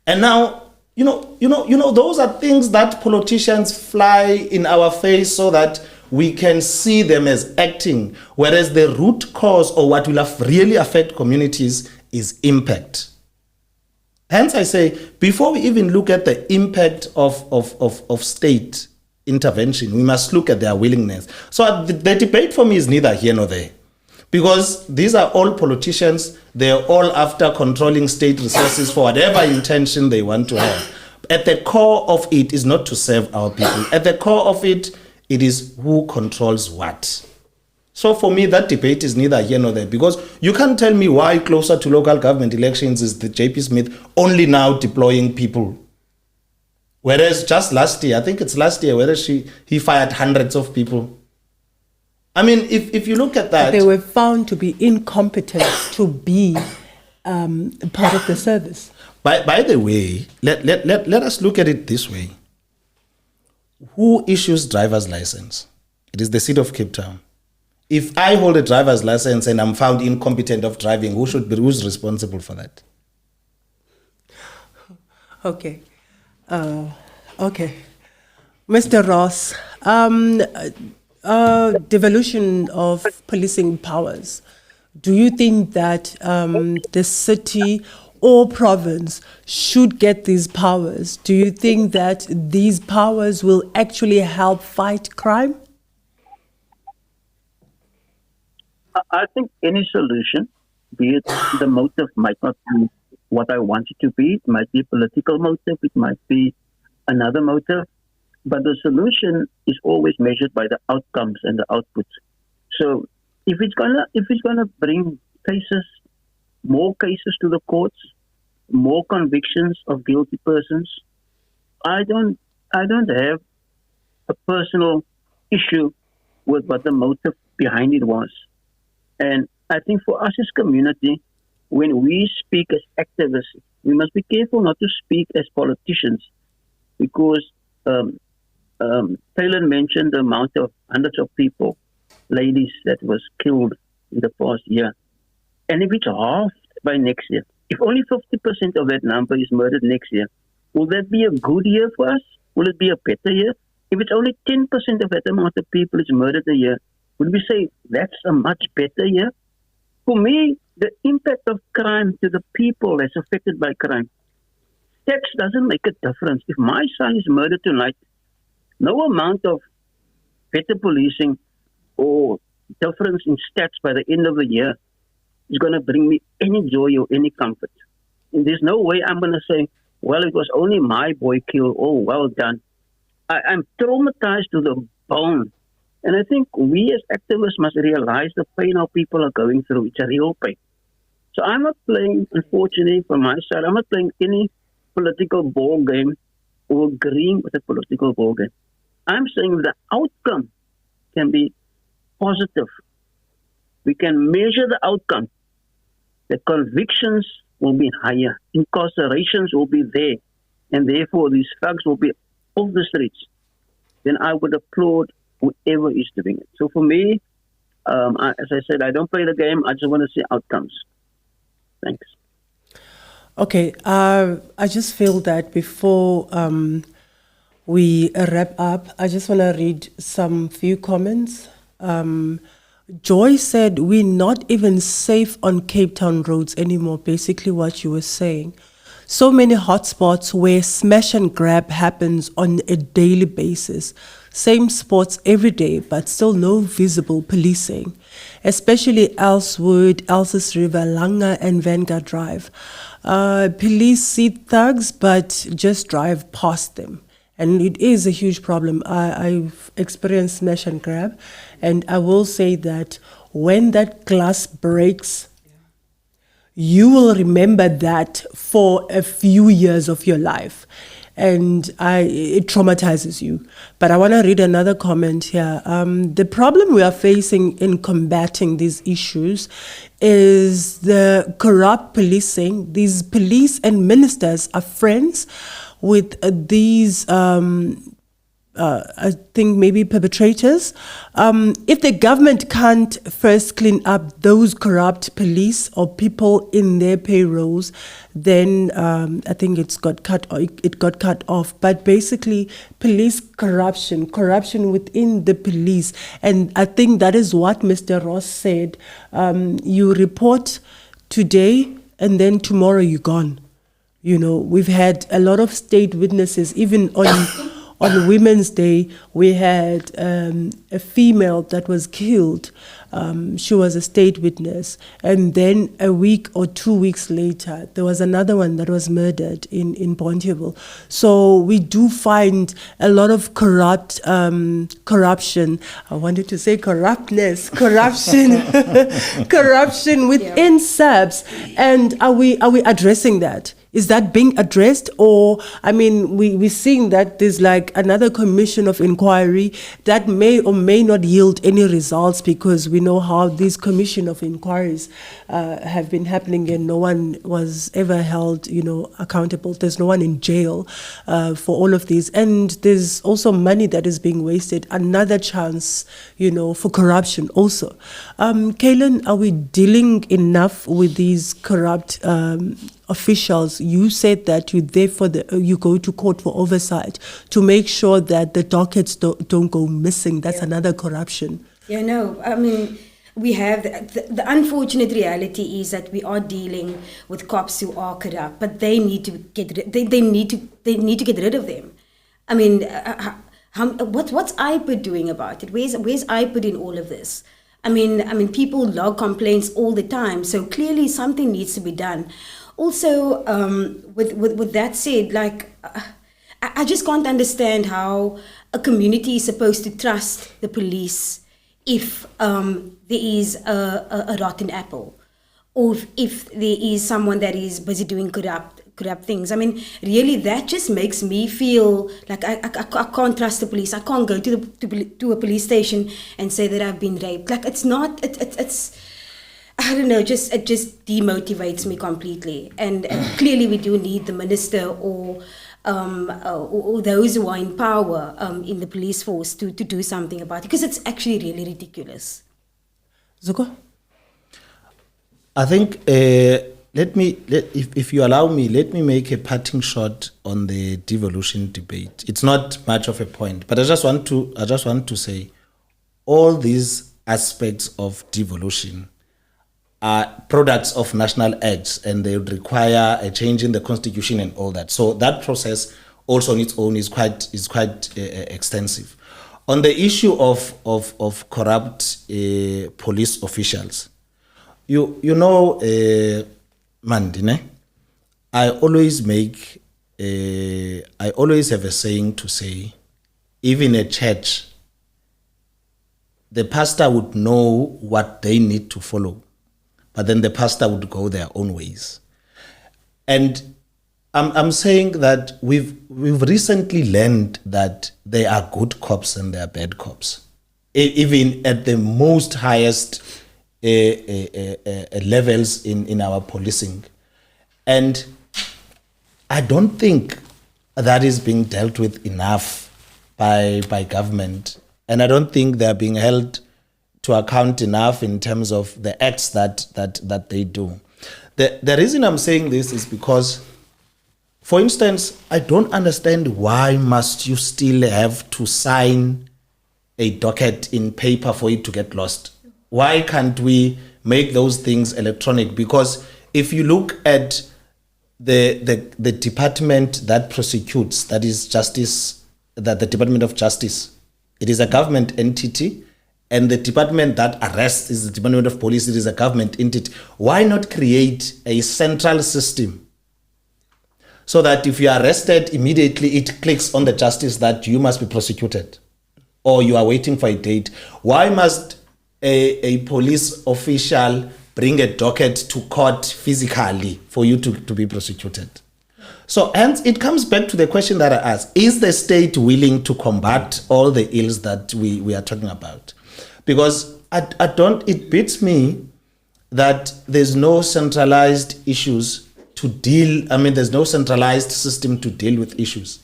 And now, you know, those are things that politicians fly in our face so that we can see them as acting, whereas the root cause or what will really affect communities is impact. Hence, I say, before we even look at the impact of state intervention, we must look at their willingness. So the debate for me is neither here nor there. Because these are all politicians, they're all after controlling state resources for whatever intention they want to have. At the core of it is not to serve our people. At the core of it, it is who controls what. So for me, that debate is neither here nor there. Because you can't tell me why closer to local government elections is the JP Smith only now deploying people. Whereas just last year, I think it's last year, he fired hundreds of people. I mean, if you look at that, They were found to be incompetent to be part of the service. by the way, let us look at it this way. Who issues driver's license? It is the city of Cape Town. If I hold a driver's license and I'm found incompetent of driving, who's responsible for that? Okay. Okay. Mr. Ross, devolution of policing powers. Do you think that the city or province should get these powers? Do you think that these powers will actually help fight crime? I think any solution, be it the motive might not be what I want it to be. It might be a political motive. It might be another motive. But the solution is always measured by the outcomes and the outputs. So if it's gonna bring cases, more cases to the courts, more convictions of guilty persons, I don't have a personal issue with what the motive behind it was. And I think for us as community, when we speak as activists, we must be careful not to speak as politicians, because Kaylin mentioned the amount of hundreds of people, ladies that was killed in the past year. And if it's halved by next year, if only 50% of that number is murdered next year, will that be a good year for us? Will it be a better year? If it's only 10% of that amount of people is murdered a year, would we say that's a much better year? For me, the impact of crime to the people that's affected by crime, tax doesn't make a difference. If my son is murdered tonight, no amount of better policing or difference in stats by the end of the year is going to bring me any joy or any comfort. And there's no way I'm going to say, well, it was only my boy killed. Oh, well done. I'm traumatized to the bone. And I think we as activists must realize the pain our people are going through. It's a real pain. So I'm not playing, unfortunately, from my side, I'm not playing any political ball game or agreeing with a political ball game. I'm saying the outcome can be positive. We can measure the outcome. The convictions will be higher. Incarcerations will be there. And therefore, these thugs will be off the streets. Then I would applaud whoever is doing it. So for me, as I said, I don't play the game. I just want to see outcomes. Thanks. Okay, I just feel that before we wrap up, I just want to read some few comments. Joy said, we're not even safe on Cape Town roads anymore, basically what you were saying. So many hotspots where smash and grab happens on a daily basis. Same spots every day, but still no visible policing, especially Elswood, Elsis River, Langa, and Vanguard Drive. Police see thugs, but just drive past them. And it is a huge problem. I've experienced smash and grab, and I will say that when that glass breaks, you will remember that for a few years of your life. And it traumatizes you. But I want to read another comment here. The problem we are facing in combating these issues is the corrupt policing. These police and ministers are friends with these I think maybe perpetrators. If the government can't first clean up those corrupt police or people in their payrolls, then I think it got cut off. But basically, police corruption within the police, and I think that is what Mr. Ross said. You report today, and then tomorrow you're gone. You know, we've had a lot of state witnesses, even on Women's Day, we had a female that was killed She was a state witness. And then a week or 2 weeks later, there was another one that was murdered in Bonteheuwel. So we do find a lot of corruption. I wanted to say corruptness, corruption, corruption within SAPS. And are we addressing that? Is that being addressed? Or, I mean, we're seeing that there's like another commission of inquiry that may or may not yield any results, because we know how these commission of inquiries have been happening and no one was ever held, accountable. There's no one in jail for all of these. And there's also money that is being wasted. Another chance, for corruption also. Kaylin, are we dealing enough with these corrupt officials? You said that you go to court for oversight to make sure that the dockets don't go missing. That's another corruption. Yeah, no, I mean, we have the unfortunate reality is that we are dealing with cops who are corrupt, but they need to get they need to get rid of them. I mean, what's IPID doing about it? Where's IPID in all of this? I mean, people log complaints all the time, so clearly something needs to be done. Also, with that said, I just can't understand how a community is supposed to trust the police if there is a rotten apple, or if there is someone that is busy doing corrupt things. I mean, really, that just makes me feel like I can't trust the police. I can't go to a police station and say that I've been raped. Like, it's not. It's I don't know, it just demotivates me completely. And clearly we do need the minister or those who are in power in the police force to do something about it, because it's actually really ridiculous. Zuko? I think, if you allow me, let me make a parting shot on the devolution debate. It's not much of a point, but I just want to say all these aspects of devolution are products of national acts, and they would require a change in the constitution and all that. So that process also on its own is quite extensive. On the issue of corrupt police officials, Mandine, I always have a saying to say, even a church, the pastor would know what they need to follow, but then the pastor would go their own ways. And I'm saying that we've recently learned that there are good cops and there are bad cops, even at the most highest levels in our policing. And I don't think that is being dealt with enough by government. And I don't think they're being held to account enough in terms of the acts that they do. The reason I'm saying this is because, for instance, I don't understand why must you still have to sign a docket in paper for it to get lost. Why can't we make those things electronic? Because if you look at the department that prosecutes, that is justice, that the Department of Justice, it is a government entity, and the department that arrests is the Department of Police, it is a government entity. Why not create a central system so that if you are arrested, immediately it clicks on the justice that you must be prosecuted or you are waiting for a date? Why must a police official bring a docket to court physically for you to be prosecuted? So, hence, it comes back to the question that I asked: is the state willing to combat all the ills that we are talking about? Because it beats me that there's no centralized issues to deal. I mean, there's no centralized system to deal with issues.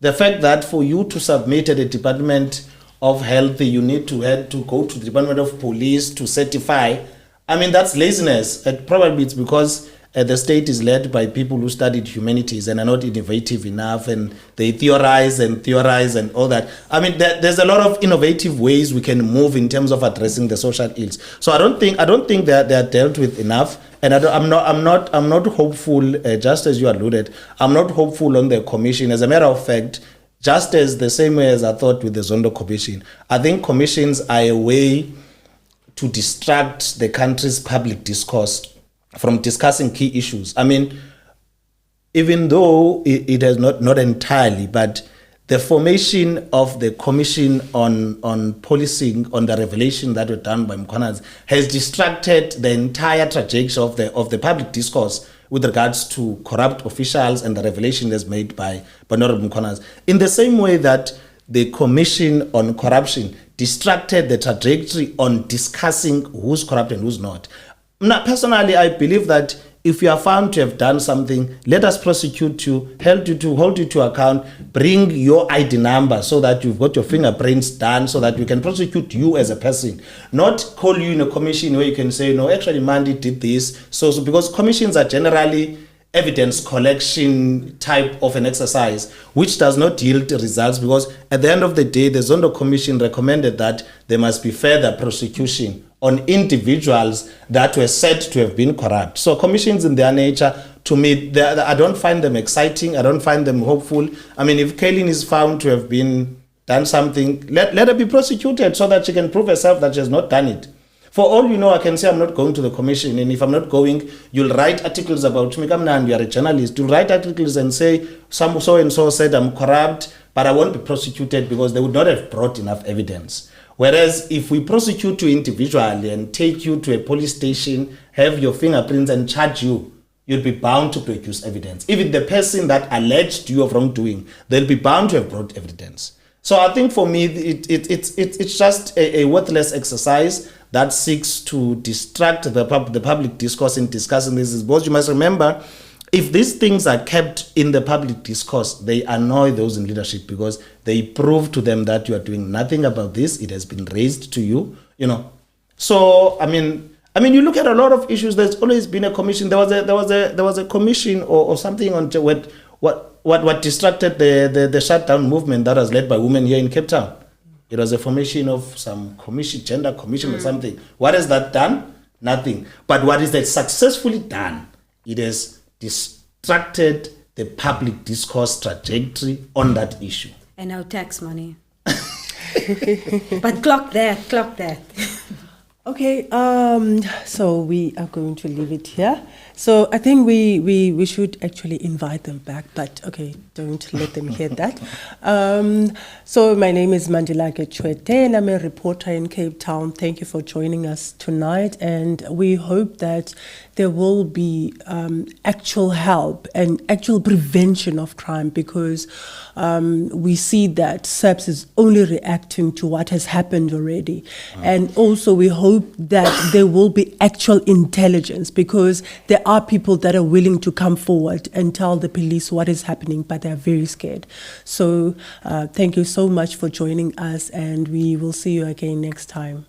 The fact that for you to submit at the Department of Health, you need to go to the Department of Police to certify. I mean, that's laziness. Probably it's because the state is led by people who studied humanities and are not innovative enough, and they theorize and all that. I mean, there's a lot of innovative ways we can move in terms of addressing the social ills. So I don't think that they are dealt with enough, and I'm not hopeful. Just as you alluded, I'm not hopeful on the commission. As a matter of fact, just as the same way as I thought with the Zondo Commission, I think commissions are a way to distract the country's public discourse from discussing key issues. I mean, even though it has not entirely, but the formation of the commission on policing, on the revelation that were done by Mkhwanazi, has distracted the entire trajectory of the public discourse with regards to corrupt officials and the revelation that's made by Honorable Mkhwanazi. In the same way that the commission on corruption distracted the trajectory on discussing who's corrupt and who's not. Now, personally, I believe that if you are found to have done something, let us prosecute you, hold you to account, bring your ID number so that you've got your fingerprints done so that we can prosecute you as a person. Not call you in a commission where you can say, no, actually Mandy did this. So because commissions are generally evidence collection type of an exercise, which does not yield results, because at the end of the day, the Zondo Commission recommended that there must be further prosecution on individuals that were said to have been corrupt. So commissions in their nature, to me, I don't find them exciting. I don't find them hopeful. I mean, if Kaylin is found to have done something, let her be prosecuted so that she can prove herself that she has not done it. For all you know, I can say I'm not going to the commission, and if I'm not going, you'll write articles about me. Come now, and you are a journalist. You'll write articles and say, some so and so said I'm corrupt, but I won't be prosecuted because they would not have brought enough evidence. Whereas if we prosecute you individually and take you to a police station, have your fingerprints and charge you, you'll be bound to produce evidence. Even the person that alleged you of wrongdoing, they'll be bound to have brought evidence. So I think for me, it's just a worthless exercise that seeks to distract the public discourse in discussing this. Because you must remember, if these things are kept in the public discourse, they annoy those in leadership because they prove to them that you are doing nothing about this. It has been raised to you, you know. So I mean, you look at a lot of issues. There's always been a commission. There was a commission or something on what distracted the shutdown movement that was led by women here in Cape Town. It was a formation of some commission, gender commission or something. What has that done? Nothing. But what is that successfully done? It has distracted the public discourse trajectory on that issue. And now tax money. But clock that. Okay, so we are going to leave it here. So I think we should actually invite them back, but okay, don't let them hear that. So my name is Mandilakhe Tshwete, and I'm a reporter in Cape Town. Thank you for joining us tonight, and we hope that there will be actual help and actual prevention of crime, because we see that SAPS is only reacting to what has happened already. And also we hope that there will be actual intelligence, because there are people that are willing to come forward and tell the police what is happening, but they're very scared. So thank you so much for joining us, and we will see you again next time.